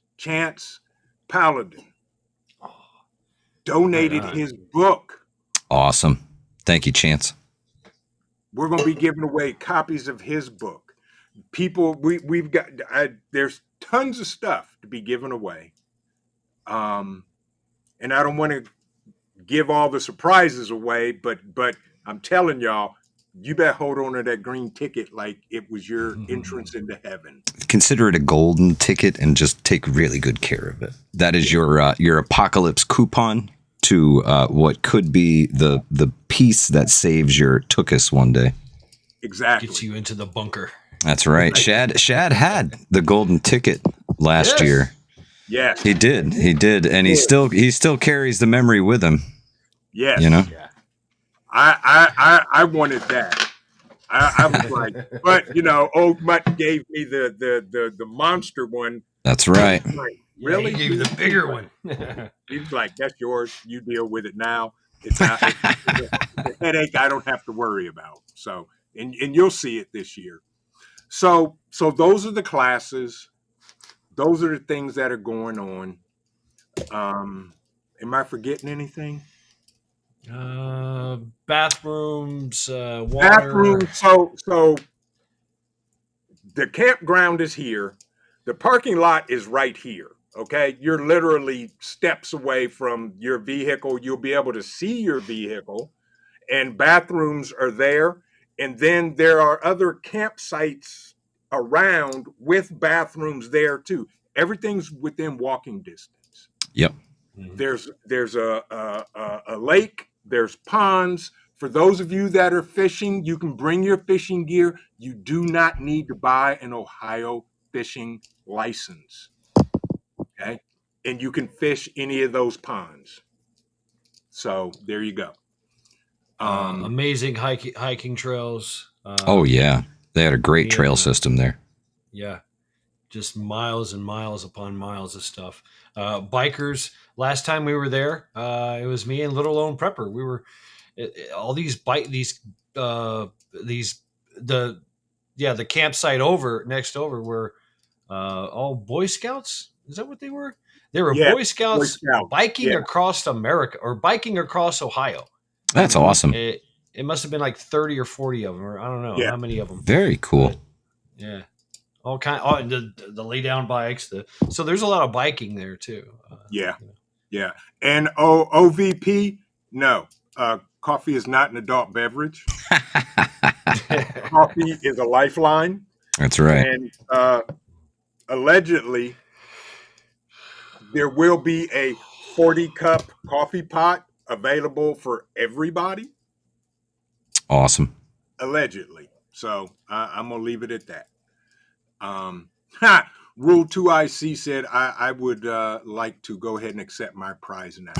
Paladin donated his book. Awesome. Thank you, Chance. We're going to be giving away copies of his book. People, we've got, there's tons of stuff to be given away. And I don't want to give all the surprises away, but I'm telling y'all, you better hold on to that green ticket like it was your entrance into heaven. Consider it a golden ticket and just take really good care of it. That is your apocalypse coupon to what could be the piece that saves your tuchus one day. Exactly. Gets you into the bunker. That's right. Shad had the golden ticket last year. Yes. He did, and he still carries the memory with him. Yes. You know. Yeah. I wanted that. I was like, but old Mutt gave me the monster one. That's right. Like, really? He gave you the bigger one. He was like, that's yours. You deal with it now. It's a headache I don't have to worry about. So, and you'll see it this year. So those are the classes. Those are the things that are going on. Am I forgetting anything? Bathrooms, water. Bathrooms. So the campground is here. The parking lot is right here. Okay. You're literally steps away from your vehicle. You'll be able to see your vehicle, and bathrooms are there. And then there are other campsites around with bathrooms there too. Everything's within walking distance. Yep. There's a lake. There's ponds. For those of you that are fishing, you can bring your fishing gear. You do not need to buy an Ohio fishing license. Okay. And you can fish any of those ponds. So there you go. Amazing hiking trails. Oh yeah, they had a great trail system there. Yeah, just miles and miles upon miles of stuff. Bikers. Last time we were there, it was me and Little Lone Prepper. We were all the campsite next over were all Boy Scouts. Is that what they were? They were Boy Scouts biking across America or biking across Ohio. That's awesome. It must have been like 30 or 40 of them, or I don't know how many of them. Very cool. But, yeah. All kind. The lay down bikes. So there's a lot of biking there too. Yeah. And OVP, no. Coffee is not an adult beverage. Coffee is a lifeline. That's right. And allegedly, there will be a 40-cup coffee pot available for everybody. Awesome. Allegedly. So I'm going to leave it at that. Rule 2IC said I would like to go ahead and accept my prize now.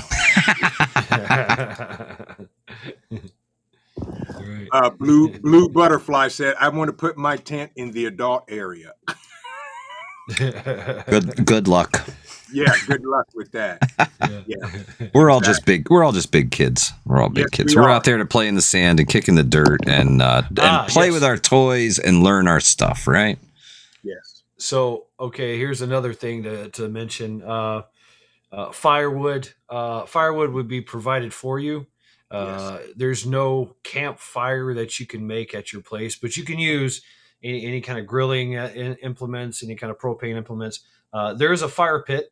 Blue Butterfly said, I want to put my tent in the adult area. Good luck. Yeah, good luck with that. Yeah. We're all just big kids. We're all big kids. We're out there to play in the sand and kick in the dirt and play with our toys and learn our stuff, right? Yes. So, okay, here's another thing to mention. Firewood. Firewood would be provided for you. There's no campfire that you can make at your place, but you can use any kind of grilling implements, any kind of propane implements. There is a fire pit.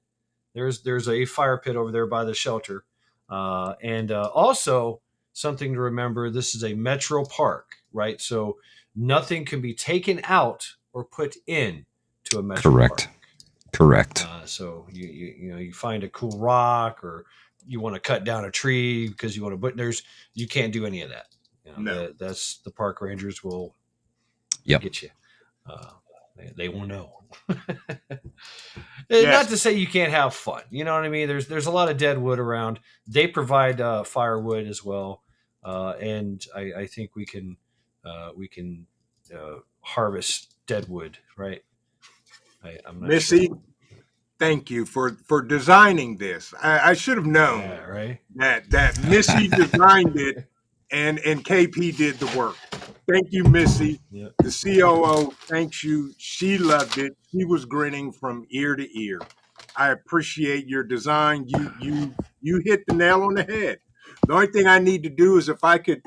There's a fire pit over there by the shelter. And also something to remember, this is a metro park, right? So nothing can be taken out or put in to a metro park. Correct. So you find a cool rock or you want to cut down a tree because you want to, but you can't do any of that. No. That's the park rangers will get you. They will know. Not to say you can't have fun. You know what I mean? There's a lot of dead wood around. They provide firewood as well, and I think we can harvest dead wood, right? I'm not Missy, sure. Thank you for designing this. I should have known that Missy designed it and KP did the work. Thank you, Missy. Yep. The COO thanks you. She loved it. She was grinning from ear to ear. I appreciate your design. You hit the nail on the head. The only thing I need to do is if I could,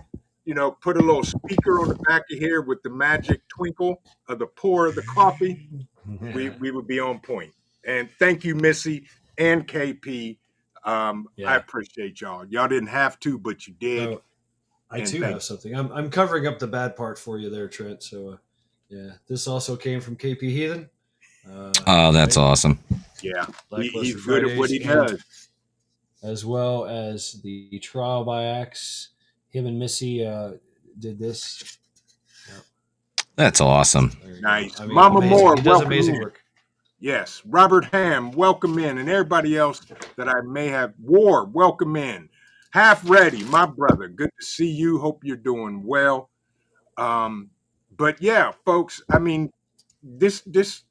put a little speaker on the back of here with the magic twinkle of the pour of the coffee. we would be on point. And thank you, Missy and KP. I appreciate y'all. Y'all didn't have to, but you did. So, I And too thank have something. I'm covering up the bad part for you there, Trent. So, this also came from KP Heathen. Oh, that's awesome. Yeah, Lackluster he's good at what he Fridays, does. as well as the trial by axe. Him and Missy did this. That's awesome. There you Nice. go. I mean, Mama amazing. Moore, He does welcome amazing in. work. Yes, Robert Ham, welcome in, and everybody else that I may have. War, welcome in. Half Ready, my brother, good to see you. Hope you're doing well. But yeah, folks, I mean, this is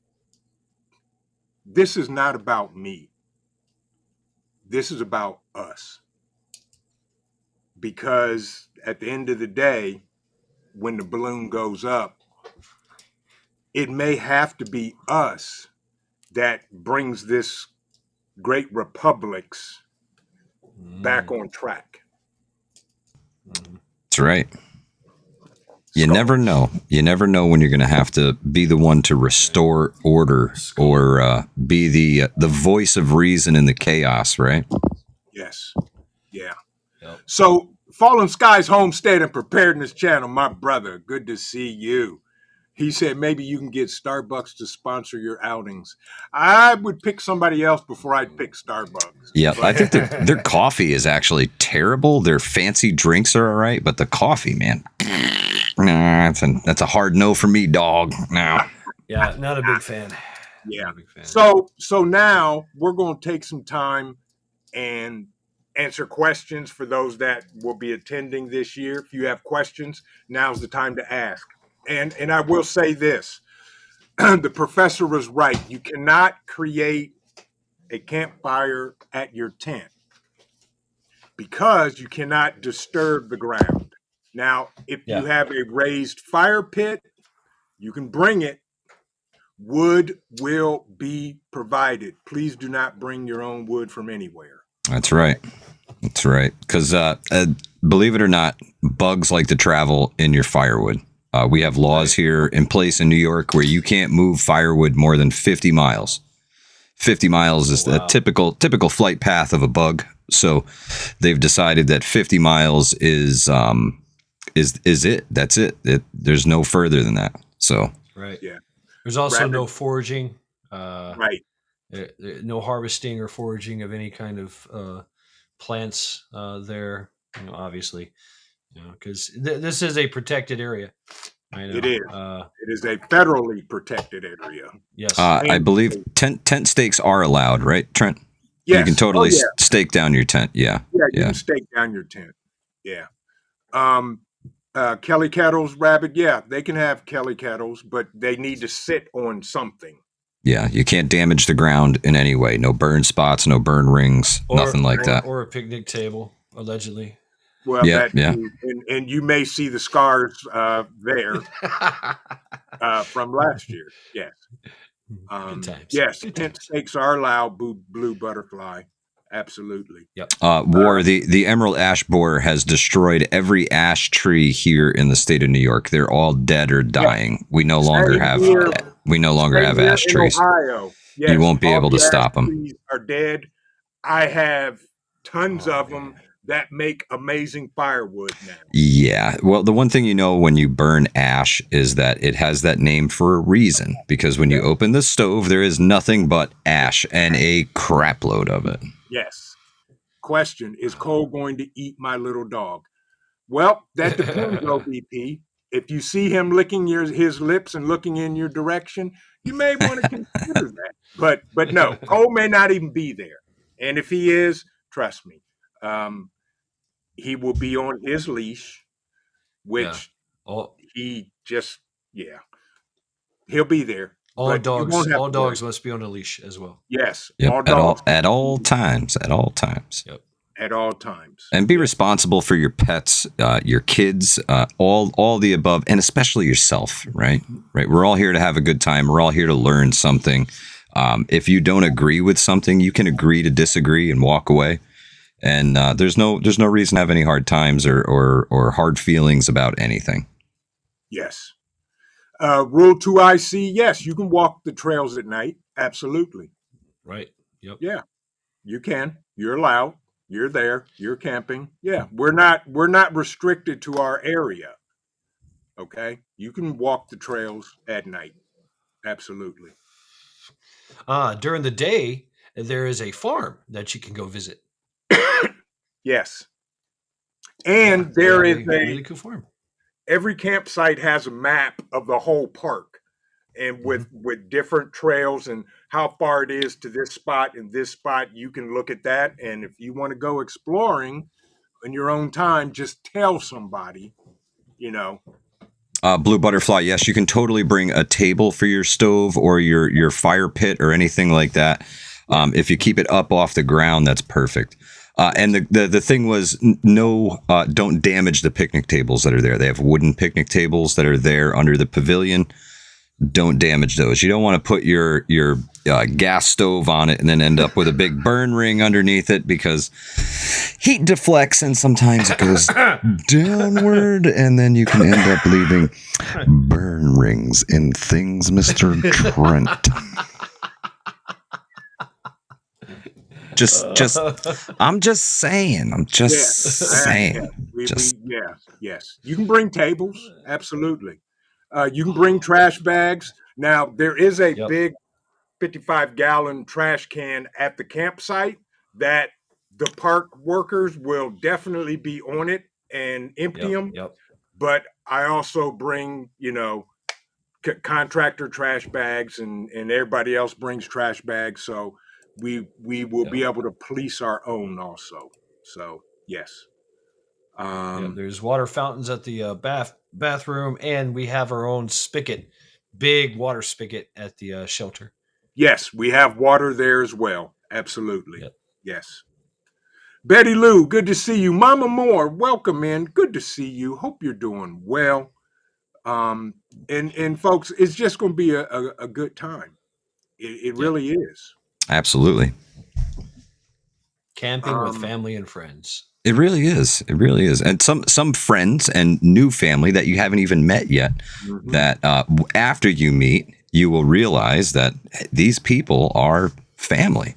not about me. This is about us. Because at the end of the day, when the balloon goes up, it may have to be us that brings this great republics back on track. That's right. You never know. You never know when you're going to have to be the one to restore order or be the voice of reason in the chaos, right? Yes. Yeah. Yep. So, Fallen Skies Homestead and Preparedness Channel, my brother, good to see you. He said maybe you can get Starbucks to sponsor your outings. I would pick somebody else before I'd pick Starbucks. Yeah, I think their coffee is actually terrible. Their fancy drinks are all right, but the coffee, man, nah, that's a hard no for me, dog. No. Yeah, not a big fan. Yeah. Not a big fan. So now we're going to take some time and answer questions for those that will be attending this year. If you have questions, now's the time to ask. And I will say this, the professor was right. You cannot create a campfire at your tent because you cannot disturb the ground. Now, if you have a raised fire pit, you can bring it. Wood will be provided. Please do not bring your own wood from anywhere. That's right. That's right. Because believe it or not, bugs like to travel in your firewood. We have laws here in place in New York where you can't move firewood more than 50 miles. 50 miles is the typical flight path of a bug. So they've decided that 50 miles is it. That's it. There's no further than that. So right. Yeah. There's also no foraging. Right. No harvesting or foraging of any kind of plants there. Obviously, because this is a protected area. I know. It is. It is a federally protected area. Yes. I believe tent stakes are allowed, right, Trent? Yes. You can totally stake down your tent. Yeah. Yeah, you can stake down your tent. Yeah. Kelly Kettles, Rabbit, they can have Kelly Kettles, but they need to sit on something. Yeah, you can't damage the ground in any way. No burn spots, no burn rings, nothing like that. Or a picnic table, allegedly. Well, and you may see the scars there from last year. Yes. Good times. Yes, tent stakes are allowed, blue butterfly. Absolutely. Yep. War, the emerald ash borer has destroyed every ash tree here in the state of New York. They're all dead or dying. We no longer have ash trees. Ohio. Yes, you won't be able to stop them. Trees are dead. I have tons of them that make amazing firewood now. Yeah. Well, the one thing you know when you burn ash is that it has that name for a reason. Because when you open the stove, there is nothing but ash and a crap load of it. Yes. Question, is Cole going to eat my little dog? Well, that depends, OBP. If you see him licking his lips and looking in your direction, you may want to consider that. But no, Cole may not even be there. And if he is, trust me, he will be on his leash, which he just, he'll be there. All dogs must be on a leash as well. Yes. Yep. All dogs. At all times. Yep. At all times. And be responsible for your pets, your kids, all the above, and especially yourself, right? Right. We're all here to have a good time. We're all here to learn something. If you don't agree with something, you can agree to disagree and walk away. And there's no reason to have any hard times or hard feelings about anything. Yes. Rule 2IC, yes, you can walk the trails at night. Absolutely. Right. Yep. Yeah, you can. You're allowed. You're there. You're camping. Yeah, we're not restricted to our area. Okay, you can walk the trails at night. Absolutely. During the day, there is a farm that you can go visit. Yes, Yeah, and they there have is a a really cool farm. every campsite has a map of the whole park, and Mhm. with different trails and how far it is to this spot and this spot. You can look at that, and if you want to go exploring in your own time, just tell somebody. You know, Blue Butterfly, yes, you can totally bring a table for your stove or your fire pit or anything like that. If you keep it up off the ground, that's perfect. And the thing was, no, don't damage the picnic tables that are there. They have wooden picnic tables that are there under the pavilion. Don't damage those. You don't want to put your gas stove on it and then end up with a big burn ring underneath it, because heat deflects and sometimes it goes downward, and then you can end up leaving burn rings in things, Mr. Trent. I'm just saying. Yes. You can bring tables. Absolutely. You can bring trash bags. Now there is a Yep. big 55-gallon trash can at the campsite that the park workers will definitely be on it and empty them. Yep. But I also bring, contractor trash bags, and everybody else brings trash bags. So we will be able to police our own also. So yes. Yeah, there's water fountains at the bathroom, and we have our own spigot, big water spigot at the shelter. Yes, we have water there as well. Absolutely. Yep. Yes. Betty Lou, good to see you. Mama Moore, welcome in. Good to see you. Hope you're doing well. And folks, it's just going to be a good time. It really is. Absolutely. Camping with family and friends. It really is. It really is. And some friends and new family that you haven't even met yet, Mhm. that after you meet, you will realize that these people are family.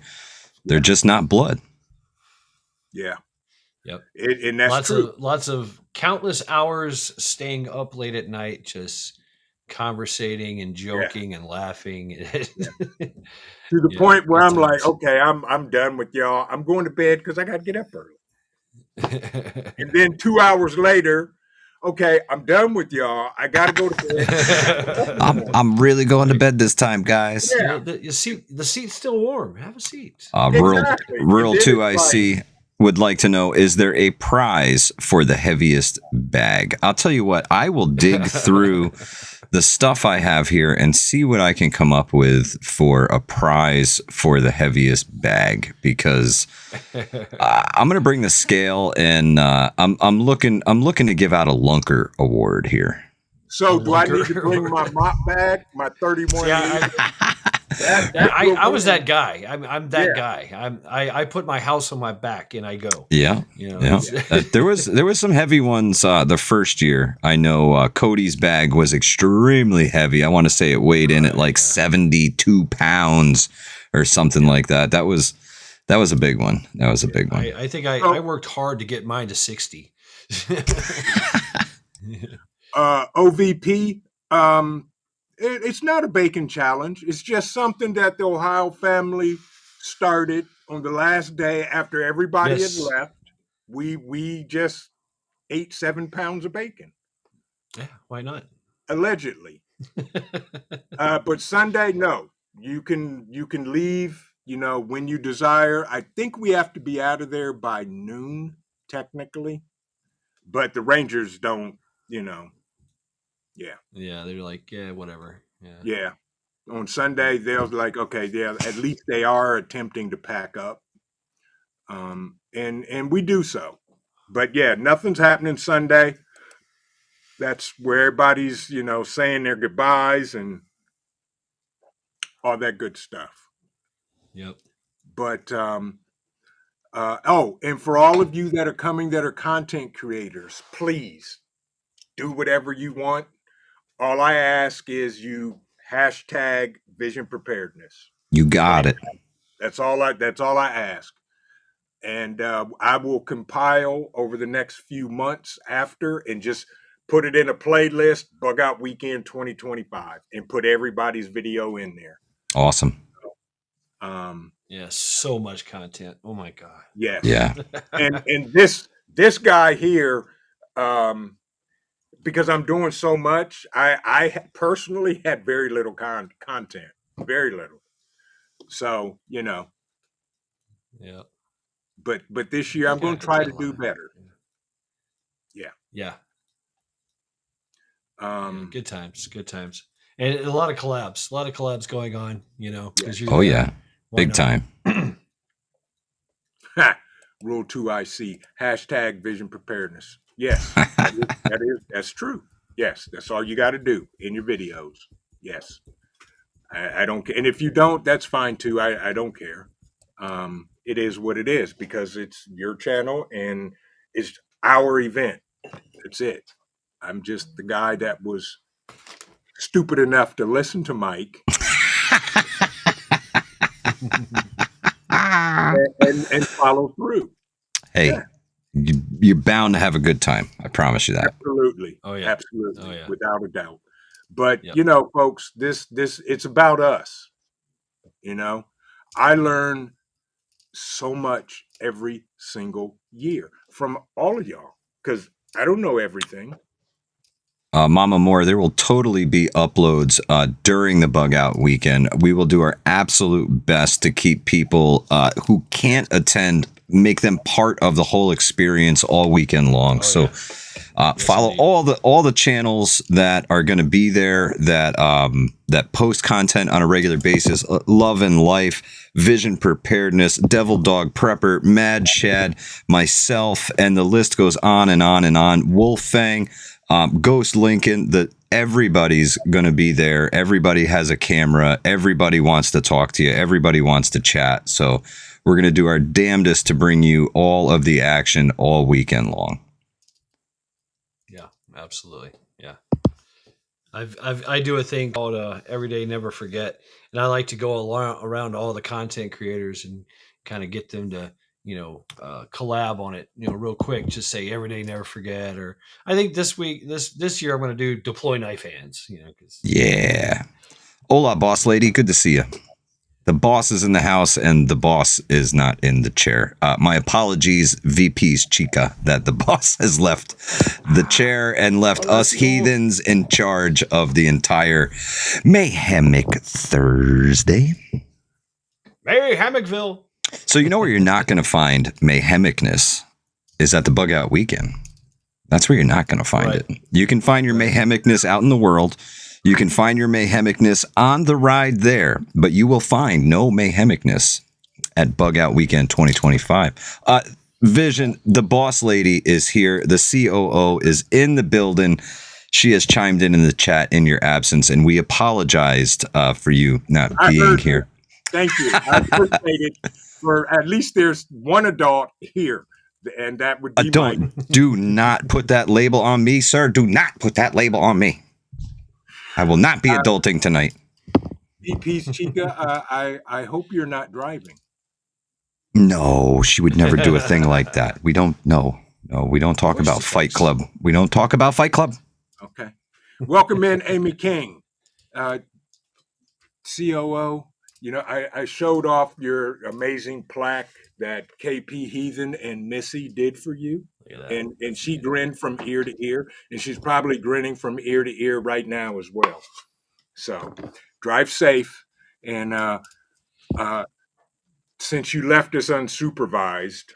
They're just not blood. Yeah. Yep. And that's true. Lots of countless hours staying up late at night, just conversating and joking and laughing. To the point where good I'm like, times. okay, I'm done with y'all. I'm going to bed because I got to get up early. And then 2 hours later, okay, I'm done with y'all. I got to go to bed. I'm really going to bed this time, guys. Yeah. The seat's still warm. Have a seat. Exactly. Rural And then 2IC would like to know, is there a prize for the heaviest bag? I'll tell you what, I will dig through the stuff I have here and see what I can come up with for a prize for the heaviest bag, because I'm going to bring the scale, and I'm looking to give out a Lunker Award here. So do I need to bring my mop bag, my 31? Yeah, I was that guy. I'm that guy. I put my house on my back and I go. Yeah, there was some heavy ones the first year. I know Cody's bag was extremely heavy. I want to say it weighed in at like 72 pounds or something like that. That was a big one. That was a big one. I think I worked hard to get mine to 60. OVP. It's not a bacon challenge. It's just something that the Ohio family started on the last day after everybody had left. We just ate 7 pounds of bacon. Yeah, why not? Allegedly. But Sunday, no. You can leave, when you desire. I think we have to be out of there by noon, technically. But the Rangers don't, Yeah. Yeah, they're like, yeah, whatever. Yeah. On Sunday, they're like, okay, yeah, at least they are attempting to pack up. And we do so. But yeah, nothing's happening Sunday. That's where everybody's, saying their goodbyes and all that good stuff. Yep. But and for all of you that are coming that are content creators, please do whatever you want. all I ask is you hashtag vision preparedness. You got it. That's all I ask. And I will compile over the next few months after and just put it in a playlist, Bugout Weekend 2025, and put everybody's video in there. Awesome. Yeah, so much content. Oh my God. Yes. Yeah. and this guy here, because I'm doing so much, I personally had very little content, very little. So Yeah. but this year I'm going to try to do better. Yeah. Yeah. Good times, and a lot of collabs going on. Because Oh yeah, big time. Rule 2IC hashtag vision preparedness. Yes, that's true. Yes, that's all you got to do in your videos. Yes, I don't care, and if you don't, that's fine too. I don't care. It is what it is because it's your channel and it's our event. That's it. I'm just the guy that was stupid enough to listen to Mike and follow through. Hey, Yeah. you're bound to have a good time. I promise you that. Absolutely. Oh yeah. Absolutely. Oh, yeah. Without a doubt. But Yep. folks, this it's about us. I learn so much every single year from all of y'all because I don't know everything. Mama Moore, there will totally be uploads during the Bugout Weekend. We will do our absolute best to keep people who can't attend, make them part of the whole experience all weekend long. Follow all the channels that are going to be there that post content on a regular basis. Love and Life, Vision Preparedness, Devil Dog Prepper, Mad Shad, myself, and the list goes on and on and on. Wolfang, Ghost Lincoln, everybody's going to be there. Everybody has a camera. Everybody wants to talk to you. Everybody wants to chat. So we're going to do our damnedest to bring you all of the action all weekend long. Yeah, absolutely. Yeah. I do a thing called Everyday Never Forget, and I like to go around all the content creators and kind of get them to collab on it, real quick. Just say Everyday Never Forget, or I think this year I'm going to do Deploy Knife Hands. Yeah. Hola, boss lady. Good to see you. The boss is in the house and the boss is not in the chair. My apologies, VP's Chica, that the boss has left the chair and left us heathens in charge of the entire Mayhemic Thursday. Mayhemicville. So you know where you're not going to find Mayhemicness is at the Bugout Weekend. That's where you're not going to find it. You can find your Mayhemicness out in the world. You can find your Mayhemicness on the ride there, but you will find no Mayhemicness at Bugout Weekend 2025. Vision, the boss lady is here. The COO is in the building. She has chimed in the chat in your absence, and we apologized for you not being here. Thank you. I appreciate it. For at least there's one adult here, and that would be Mike. Do not put that label on me, sir. Do not put that label on me. I will not be adulting tonight. VP's Chica, I hope you're not driving. No, she would never do a thing like that. We don't know. No, we don't talk about Fight Club. We don't talk about Fight Club. Okay. Welcome in, Amy King, COO. I showed off your amazing plaque that KP Heathen and Missy did for you. And she grinned from ear to ear, and she's probably grinning from ear to ear right now as well. So drive safe. And since you left us unsupervised,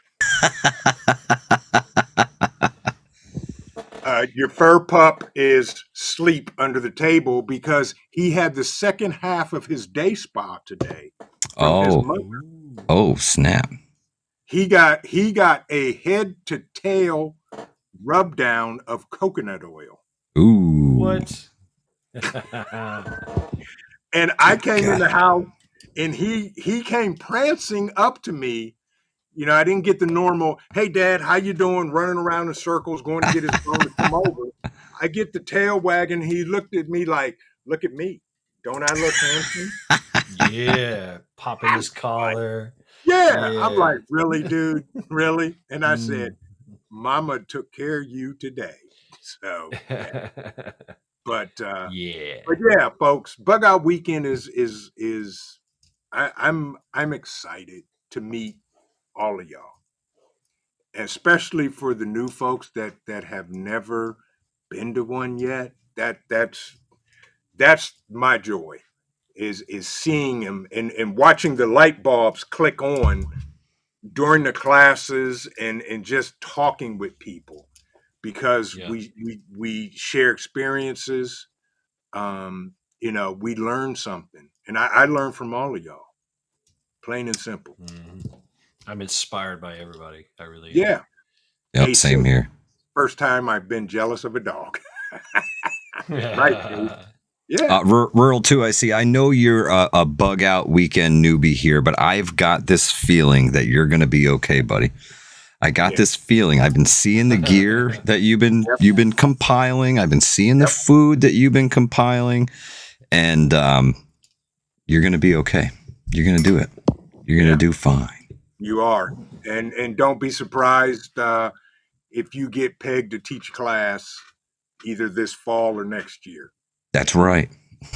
your fur pup is asleep under the table because he had the second half of his day spa today. Oh, snap. He got a head to tail rub down of coconut oil. Ooh. What? And I came in the house and he came prancing up to me. I didn't get the normal, hey, Dad, how you doing? Running around in circles, going to get his phone to come over. I get the tail wagging. He looked at me like, look at me. Don't I look handsome? Yeah, popping his collar. Yeah. I'm Yeah. like, really, dude? Really? And I said, Mm. Mama took care of you today. So yeah. But Yeah. yeah, folks, Bugout Weekend is I'm excited to meet all of y'all, especially for the new folks that have never been to one yet. That's my joy is seeing them and watching the light bulbs click on during the classes and just talking with people because Yeah. we share experiences. We learn something, and I learn from all of y'all, plain and simple. Mhm. I'm inspired by everybody. I really am. Yeah. Hey, Yep, same sis, here. first time I've been jealous of a dog. Right, dude. Yeah. Rural too. I see. I know you're a bug out weekend newbie here, but I've got this feeling that you're going to be okay, buddy. I got Yeah. this feeling. I've been seeing the gear that you've been compiling. I've been seeing the Yep. food that you've been compiling, and you're going to be okay. You're going to do it. You're going to do fine. You are, and don't be surprised if you get pegged to teach class either this fall or next year. That's right.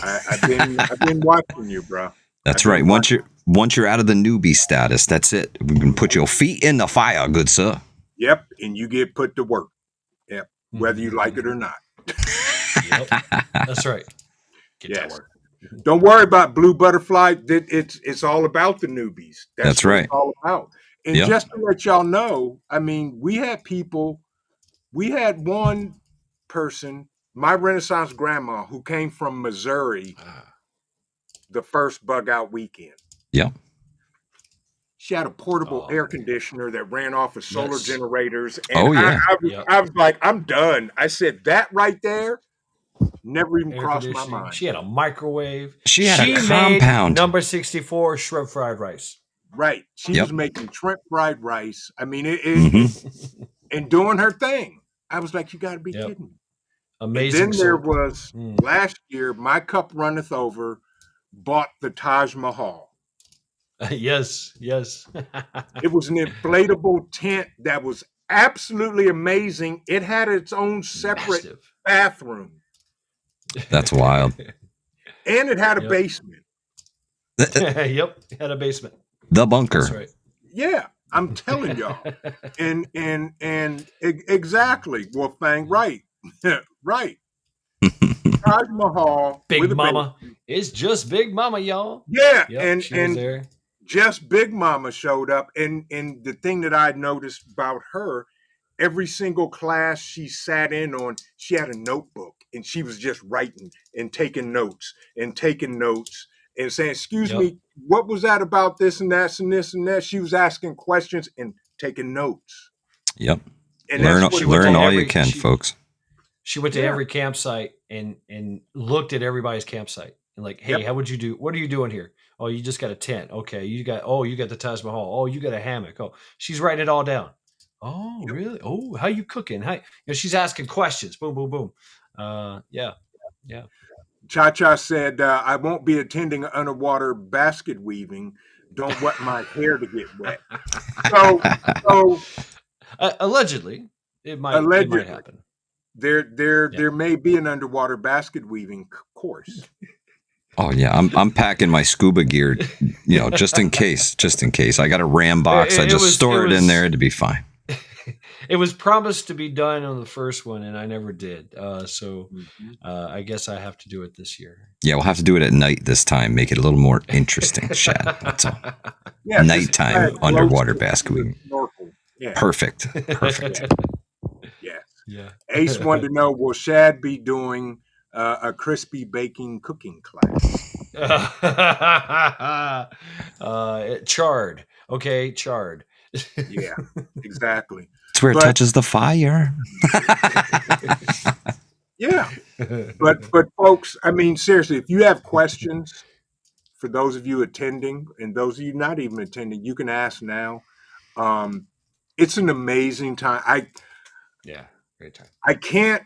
I've been watching you, bro. That's I've right. been Once you're out of the newbie status, that's it. We can put your feet in the fire, good sir. Yep, and you get put to work. Yep, whether you like it or not. Yep. That's right. Get Yes. to work. Don't worry about Blue Butterfly. It's all about the newbies. That's what right. it's all about. And Yep. just to let y'all know, I mean, we had one person, my Renaissance grandma, who came from Missouri the first bug out weekend. Yep. She had a portable air conditioner that ran off of solar Yes. generators. And Yep. I was like, I'm done. I said, that right there never even Air crossed my conditioning. mind. She had a microwave. She had a made compound. number 64 shrimp fried rice. Right. She Yep. was making shrimp fried rice. I mean, Mhm. and doing her thing. I was like, you got to be kidding me. Amazing. And then there soap. was last year, My Cup Runneth Over bought the Taj Mahal. Yes. It was an inflatable tent that was absolutely amazing. It had its own separate Massive. bathroom. That's wild. And it had a basement. Yep. Had a basement. The bunker. That's right. Yeah, I'm telling y'all. and exactly. Wolfgang, right. Right. Taj Mahal. Big Mama. It's just Big Mama, y'all. Yeah, Yep, she was there. Just Big Mama showed up, and the thing that I noticed about her, every single class she sat in on, she had a notebook, and she was just writing and taking notes and saying, "Excuse me, what was that about this and that and this and that?" She was asking questions and taking notes. Yep. And learn all you can, folks. She went to every campsite and looked at everybody's campsite and like, hey, how would you do? What are you doing here? Oh, you just got a tent. Okay, you got the Taj Mahal. Oh, you got a hammock. Oh, she's writing it all down. Oh, really? Oh, how you cooking? How she's asking questions. Boom, boom, boom. Yeah. Cha-Cha said, I won't be attending underwater basket weaving. Don't want my hair to get wet. So allegedly, it might happen. There may be an underwater basket weaving course. Oh yeah, I'm packing my scuba gear, just in case. I got a RAM box. I just store it in there to be fine. It was promised to be done on the first one, and I never did. So I guess I have to do it this year. Yeah, we'll have to do it at night this time. Make it a little more interesting, Shad. That's all. Yeah, nighttime underwater basket weaving. Yeah. Perfect. Yeah. Ace wanted to know, will Shad be doing a crispy baking cooking class? Charred. Okay, charred. Yeah, exactly. It's where it touches the fire. Yeah. But folks, I mean, seriously, if you have questions, for those of you attending and those of you not even attending, you can ask now. It's an amazing time. Great time. I can't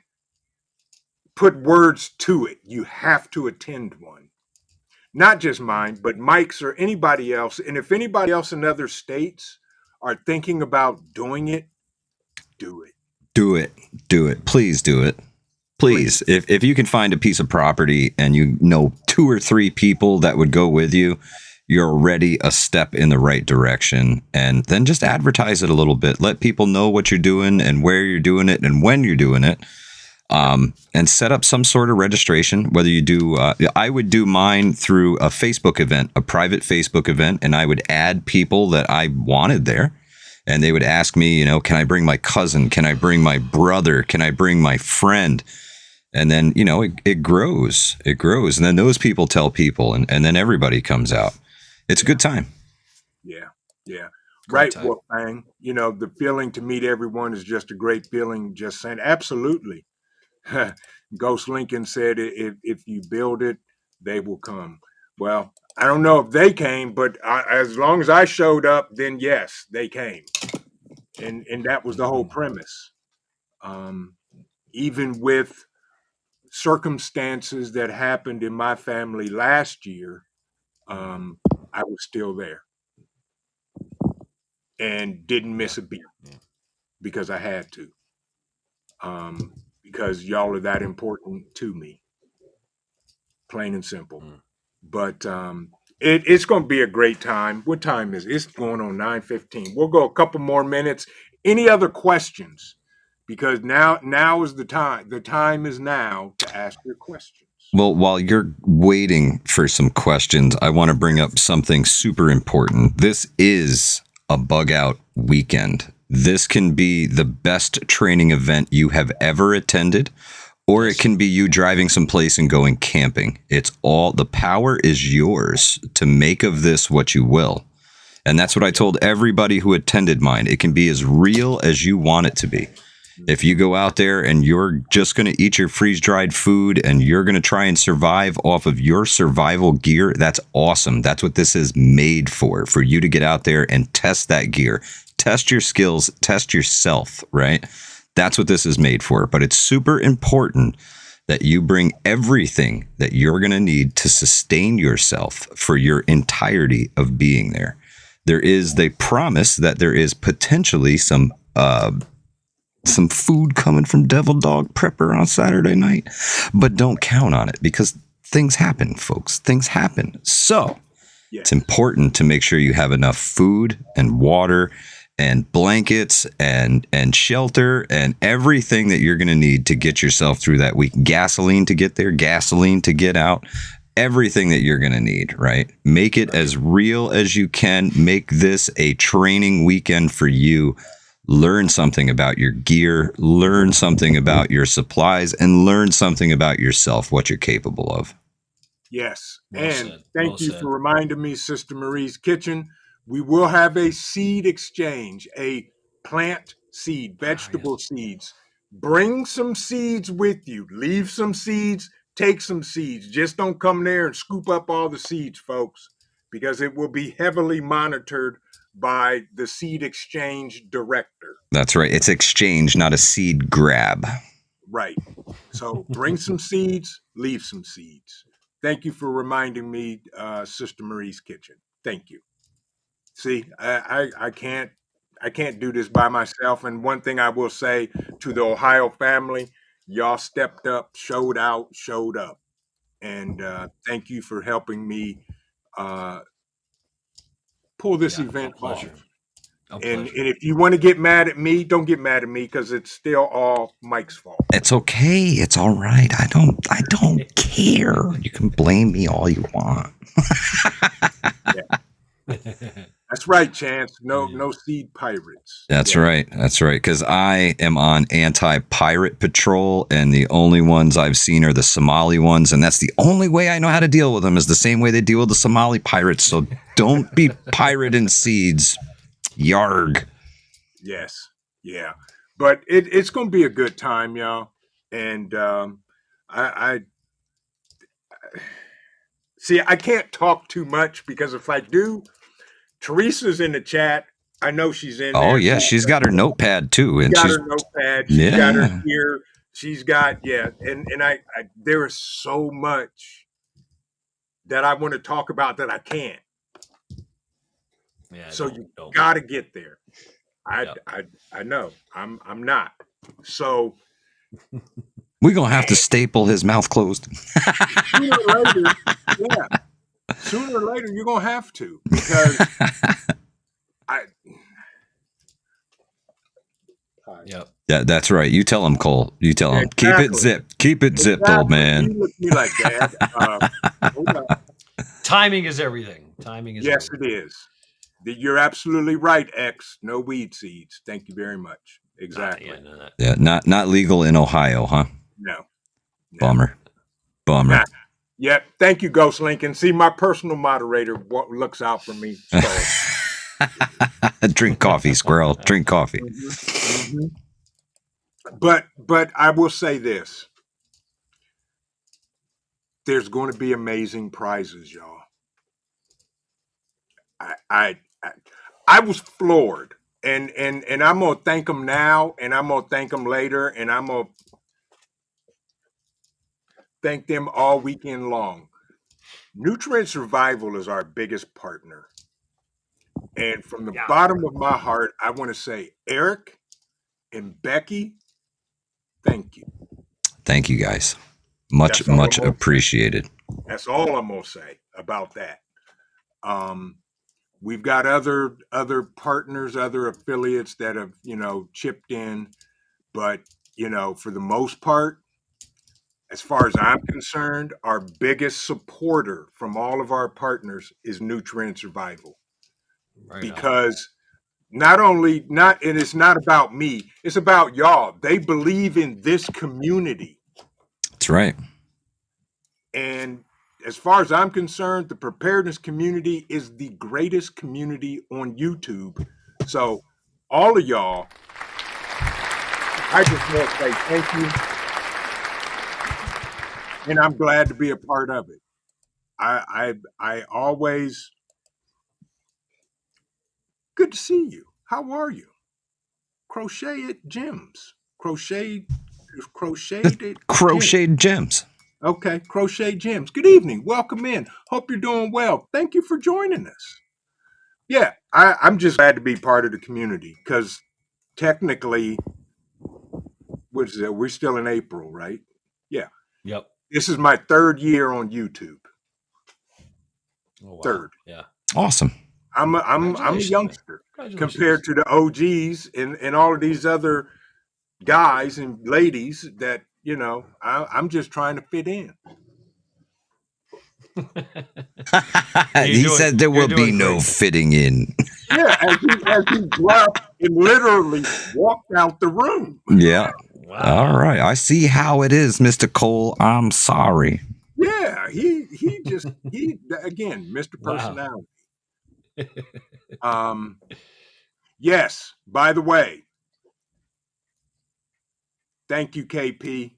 put words to it. You have to attend one. Not just mine, but Mike's or anybody else. And if anybody else in other states are thinking about doing it, do it. Do it. Do it. Please do it. Please. If you can find a piece of property and you know 2 or 3 people that would go with you, you're already a step in the right direction. And then just advertise it a little bit. Let people know what you're doing and where you're doing it and when you're doing it. And set up some sort of registration, whether you do, I would do mine through a Facebook event, a private Facebook event, and I would add people that I wanted there. And they would ask me, you know, can I bring my cousin? Can I bring my brother? Can I bring my friend? And then, you know, it grows. It grows. And then those people tell people, and then everybody comes out. It's a good time. Yeah. Yeah. Great Right, Wolfgang. You know, the feeling to meet everyone is just a great feeling. Just saying, absolutely. Ghost Lincoln said, if you build it, they will come. Well, I don't know if they came, but as long as I showed up, then yes, they came. And that was the whole premise. Even with circumstances that happened in my family last year, I was still there and didn't miss a beat because I had to. Because y'all are that important to me, plain and simple. But it's going to be a great time. What time is it? It's going on 9:15. We'll go a couple more minutes. Any other questions? Because now is the time. The time is now to ask your questions. Well, while you're waiting for some questions, I want to bring up something super important. This is a Bugout Weekend. This can be the best training event you have ever attended, or it can be you driving someplace and going camping. It's all, the power is yours to make of this what you will. And that's what I told everybody who attended mine. It can be as real as you want it to be. If you go out there and you're just going to eat your freeze-dried food and you're going to try and survive off of your survival gear, that's awesome. That's what this is made for you to get out there and test that gear. Test your skills, test yourself, right? That's what this is made for. But it's super important that you bring everything that you're going to need to sustain yourself for your entirety of being there. There is the promise that there is potentially some food coming from Devil Dog Prepper on Saturday night, but don't count on it because things happen, folks. Things happen. So it's important to make sure you have enough food and water and blankets and shelter and everything that you're going to need to get yourself through that week. Gasoline to get there, gasoline to get out, everything that you're going to need, right? Make it as real as you can. Make this a training weekend for you. Learn something about your gear, learn something about your supplies, and learn something about yourself, what you're capable of. Yes. Well and said. thank Well you said. for reminding me, Sister Marie's Kitchen. We will have a seed exchange, a plant seed, vegetable seeds. Bring some seeds with you. Leave some seeds, take some seeds. Just don't come there and scoop up all the seeds, folks, because it will be heavily monitored by the seed exchange director. That's right. It's exchange, not a seed grab. Right. So bring some seeds, leave some seeds. Thank you for reminding me, Sister Marie's Kitchen. Thank you. See, I can't do this by myself. And one thing I will say to the Ohio family, y'all stepped up, showed out, showed up. And thank you for helping me pull this event off. And if you want to get mad at me, don't get mad at me because it's still all Mike's fault. It's okay. It's all right. I don't care. You can blame me all you want. That's right, Chance. No seed pirates. That's right. That's right. Because I am on anti-pirate patrol, and the only ones I've seen are the Somali ones, and that's the only way I know how to deal with them is the same way they deal with the Somali pirates. So don't be pirating seeds. Yarg. Yes. Yeah. But it's going to be a good time, y'all. And I see, I can't talk too much because if I do, Teresa's in the chat. I know she's in there. Oh, yeah. She's got her notepad, too. And She's got she's her notepad. She's got her gear. She's got, yeah, and I there is so much that I want to talk about that I can't. Yeah. So you don't. got to get there. Yep. I know. I'm not. So We're gonna have to staple his mouth closed. sooner or later, yeah, sooner or later you're gonna have to, because I. Yep. Yeah, that's right. You tell him, Cole. You tell him. Keep it Exactly. zipped. Keep it zipped, old Exactly. man. You look at me like, Dad. Hold on. Timing is everything. Timing is Yes, everything. it is. You're absolutely right, X. No weed seeds. Thank you very much. Exactly. Yeah, not legal in Ohio, huh? No. Bummer. Nah. Yeah. Thank you, Ghost Lincoln. See, my personal moderator looks out for me. So. Drink coffee, squirrel. Drink coffee. Mm-hmm. But I will say this. There's going to be amazing prizes, y'all. I was floored, and I'm gonna thank them now, and I'm gonna thank them later, and I'm gonna thank them all weekend long. Nutrient Survival is our biggest partner, and from the bottom of my heart, I want to say, Eric and Becky, thank you. Thank you, guys. Much appreciated. That's all I'm gonna say about that. We've got other partners, other affiliates that have, chipped in, but, for the most part, as far as I'm concerned, our biggest supporter from all of our partners is Nutrient Survival. Right, because it's not about me, it's about y'all. They believe in this community. That's right. And as far as I'm concerned, the preparedness community is the greatest community on YouTube. So all of y'all, I just want to say thank you. And I'm glad to be a part of it. I always, good to see you. How are you? Crocheted gems. Crocheted gems. Okay, Crochet Gems. Good evening. Welcome in. Hope you're doing well. Thank you for joining us. Yeah, I'm just glad to be part of the community, because technically, we're still in April, right? Yeah. Yep. This is my third year on YouTube. Oh, wow. Third. Yeah. Awesome. I'm a youngster compared to the OGs and all of these other guys and ladies that, I'm just trying to fit in. He said there will be no fitting in. Yeah, as he left and literally walked out the room. Yeah. Wow. All right. I see how it is, Mr. Cole. I'm sorry. Yeah, he again, Mr. Personality. Yes, by the way, thank you, KP.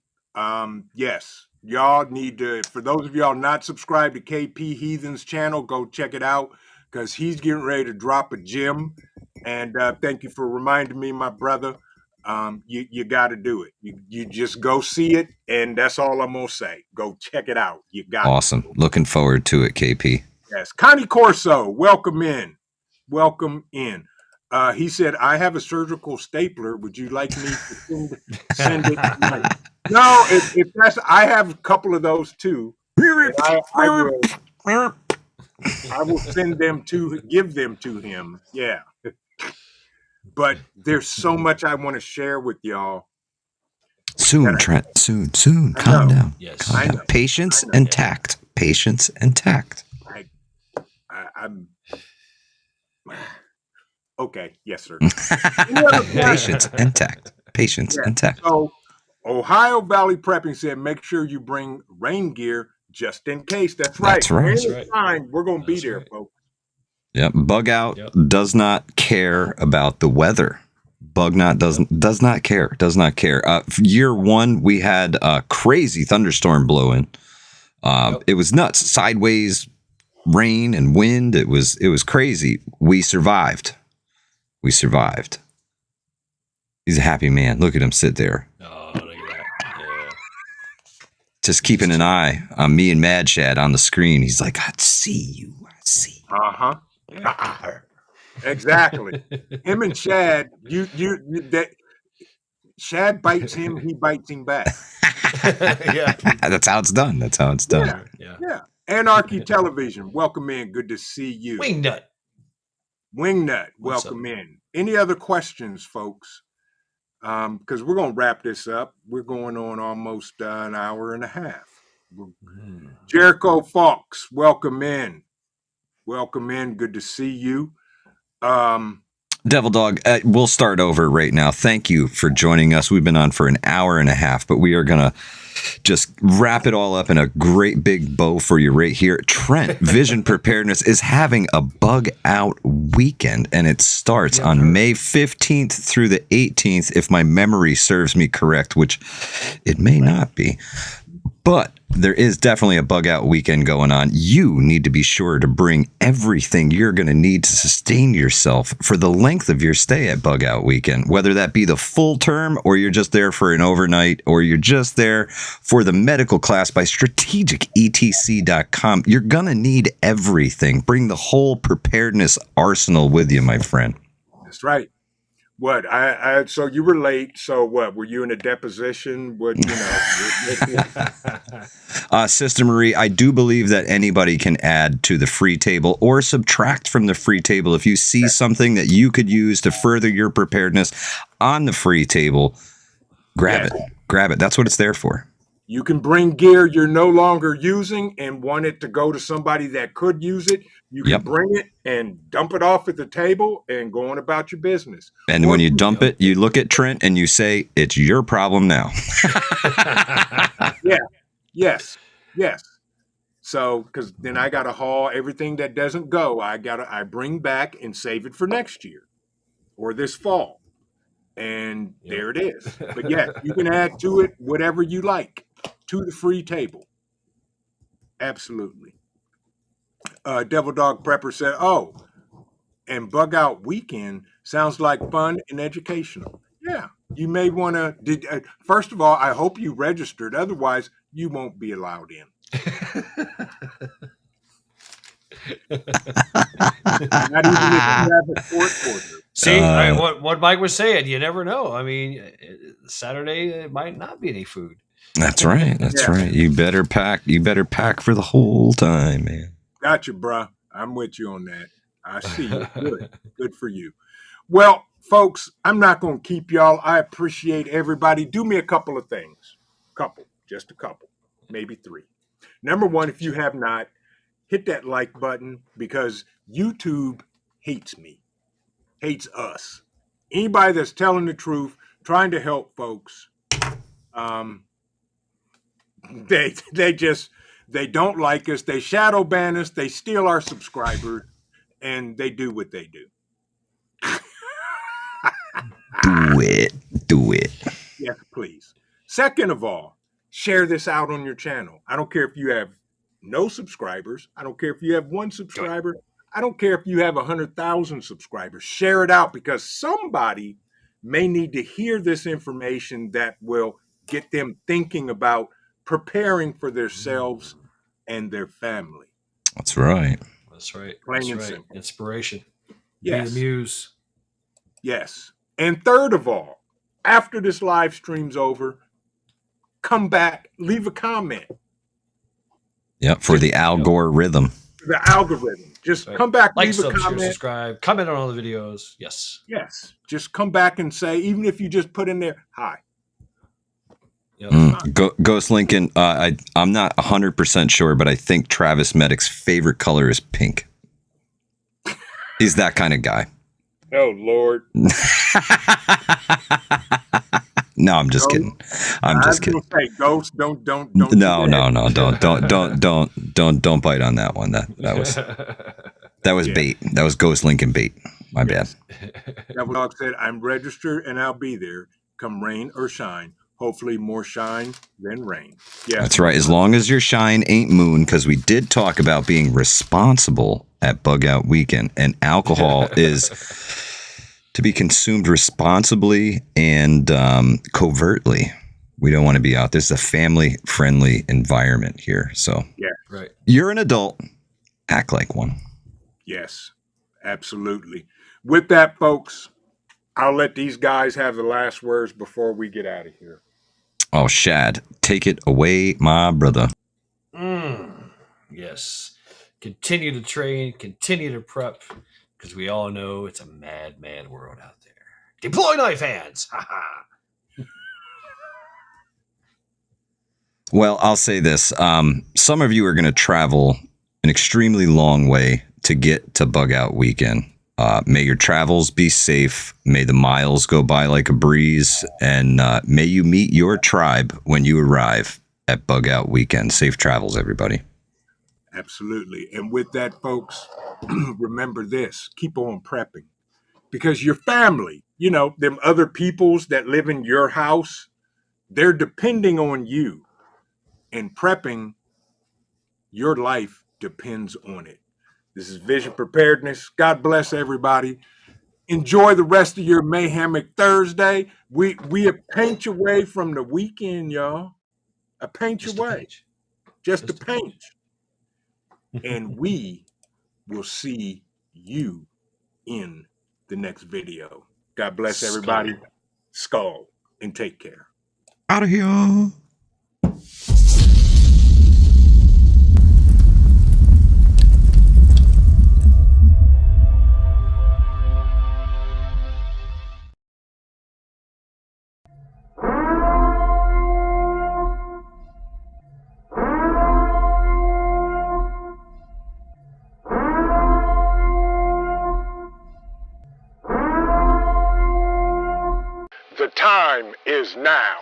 Yes, y'all need to, for those of y'all not subscribed to KP Heathen's channel, go check it out, because he's getting ready to drop a gem. And thank you for reminding me, my brother. You got to do it. You just go see it, and that's all I'm gonna say. Go check it out. You got awesome. Looking forward to it, KP. Yes, Connie Corso, welcome in. Welcome in. He said, I have a surgical stapler. Would you like me to send it? No, if that's, I have a couple of those too. I will give them to him. Yeah. But there's so much I want to share with y'all. Soon, Trent. Soon. Calm down. Yes. Calm down. Patience and tact. Patience and tact. I'm okay. Yes, sir. Patience and tact. Patience and tact. So, Ohio Valley Prepping said, make sure you bring rain gear just in case. That's right. That's right. Anytime, we're going to be there, folks. Yep. Bugout does not care about the weather. Bugout does not care. Does not care. Year one, we had a crazy thunderstorm blowing. It was nuts. Sideways rain and wind. It was crazy. We survived. He's a happy man. Look at him sit there. Oh, look at that. Just keeping an eye on me and Mad Shad on the screen. He's like, I see you. Uh-huh. Yeah. Exactly. Him and Shad, you that Shad bites him, he bites him back. Yeah. That's how it's done. Yeah. Yeah. Anarchy Television, welcome in. Good to see you. Wingnut. Wingnut, What's welcome in. Any other questions, folks? Because we're going to wrap this up. We're going on almost an hour and a half. Jericho Fox, welcome in. Welcome in. Good to see you. Devil Dog, we'll start over right now. Thank you for joining us. We've been on for an hour and a half, but we are going to just wrap it all up in a great big bow for you right here. Trent Vision Preparedness is having a bug out weekend, and it starts on May 15th through the 18th, if my memory serves me correct, which it may not be. But there is definitely a bug out weekend going on. You need to be sure to bring everything you're going to need to sustain yourself for the length of your stay at Bug Out Weekend, whether that be the full term or you're just there for an overnight or you're just there for the medical class by strategicetc.com. You're going to need everything. Bring the whole preparedness arsenal with you, my friend. That's right. What so you were late. So what, were you in a deposition? What, Sister Marie, I do believe that anybody can add to the free table or subtract from the free table. If you see something that you could use to further your preparedness on the free table, grab it. That's what it's there for. You can bring gear you're no longer using and want it to go to somebody that could use it. You can bring it and dump it off at the table and go on about your business. And when you dump it, you look at Trent and you say, it's your problem now. Yeah. Yes. So, because then I got to haul everything that doesn't go. I bring back and save it for next year or this fall. And there it is. But yeah, you can add to it whatever you like to the free table. Absolutely. Devil Dog Prepper said, and Bug Out Weekend sounds like fun and educational. Yeah, you may want to. First of all, I hope you registered. Otherwise, you won't be allowed in. Not even if you have a court order. See, what Mike was saying, you never know. I mean, Saturday it might not be any food. That's right. Right. You better pack for the whole time, man. Gotcha, bruh. I'm with you on that. I see you. Good for you. Well, folks, I'm not going to keep y'all. I appreciate everybody. Do me a couple of things. Just a couple, maybe 3. Number 1, if you have not, hit that like button because YouTube hates me, hates us. Anybody that's telling the truth, trying to help folks, they don't like us. They shadow ban us. They steal our subscribers, and they do what they do. Do it. Yes, please. Second of all, share this out on your channel. I don't care if you have no subscribers. I don't care if you have 1 subscriber. I don't care if you have 100,000 subscribers. Share it out because somebody may need to hear this information that will get them thinking about preparing for themselves and their family. That's right. Plain and simple. Inspiration. Yes. Be the muse. Yes. And third of all, after this live stream's over, come back, leave a comment. Yep, for the algorithm. The algorithm. Just come back, leave a comment. Subscribe, comment on all the videos. Yes. Just come back and say, even if you just put in there, hi. Yep. Ghost Lincoln, I'm not 100% sure, but I think Travis Meddick's favorite color is pink. He's that kind of guy. Oh, Lord. No, I'm just kidding. I'm just kidding. Say, Ghost, don't. No, don't bite on that one. That was bait. That was Ghost Lincoln bait. My bad. Devil Dog said, I'm registered and I'll be there, come rain or shine. Hopefully more shine than rain. Yeah, that's right. As long as your shine ain't moon, because we did talk about being responsible at Bug Out Weekend, and alcohol is to be consumed responsibly and covertly. We don't want to be out. This is a family-friendly environment here. So Yeah. Right. you're an adult. Act like one. Yes, absolutely. With that, folks, I'll let these guys have the last words before we get out of here. Oh, Shad, take it away, my brother. Yes. Continue to train, continue to prep, because we all know it's a mad world out there. Deploy knife hands. Ha ha. Well, I'll say this. Some of you are going to travel an extremely long way to get to Bugout Weekend. May your travels be safe. May the miles go by like a breeze. And may you meet your tribe when you arrive at Bugout Weekend. Safe travels, everybody. Absolutely. And with that, folks, remember this. Keep on prepping. Because your family, you know, them other peoples that live in your house, they're depending on you. And prepping, your life depends on it. This is Vision Preparedness. God bless everybody. Enjoy the rest of your Mayhemic Thursday. We paint your way from the weekend, y'all. A paint your way. Just a paint. And we will see you in the next video. God bless everybody. Skull and take care. Out of here. The time is now.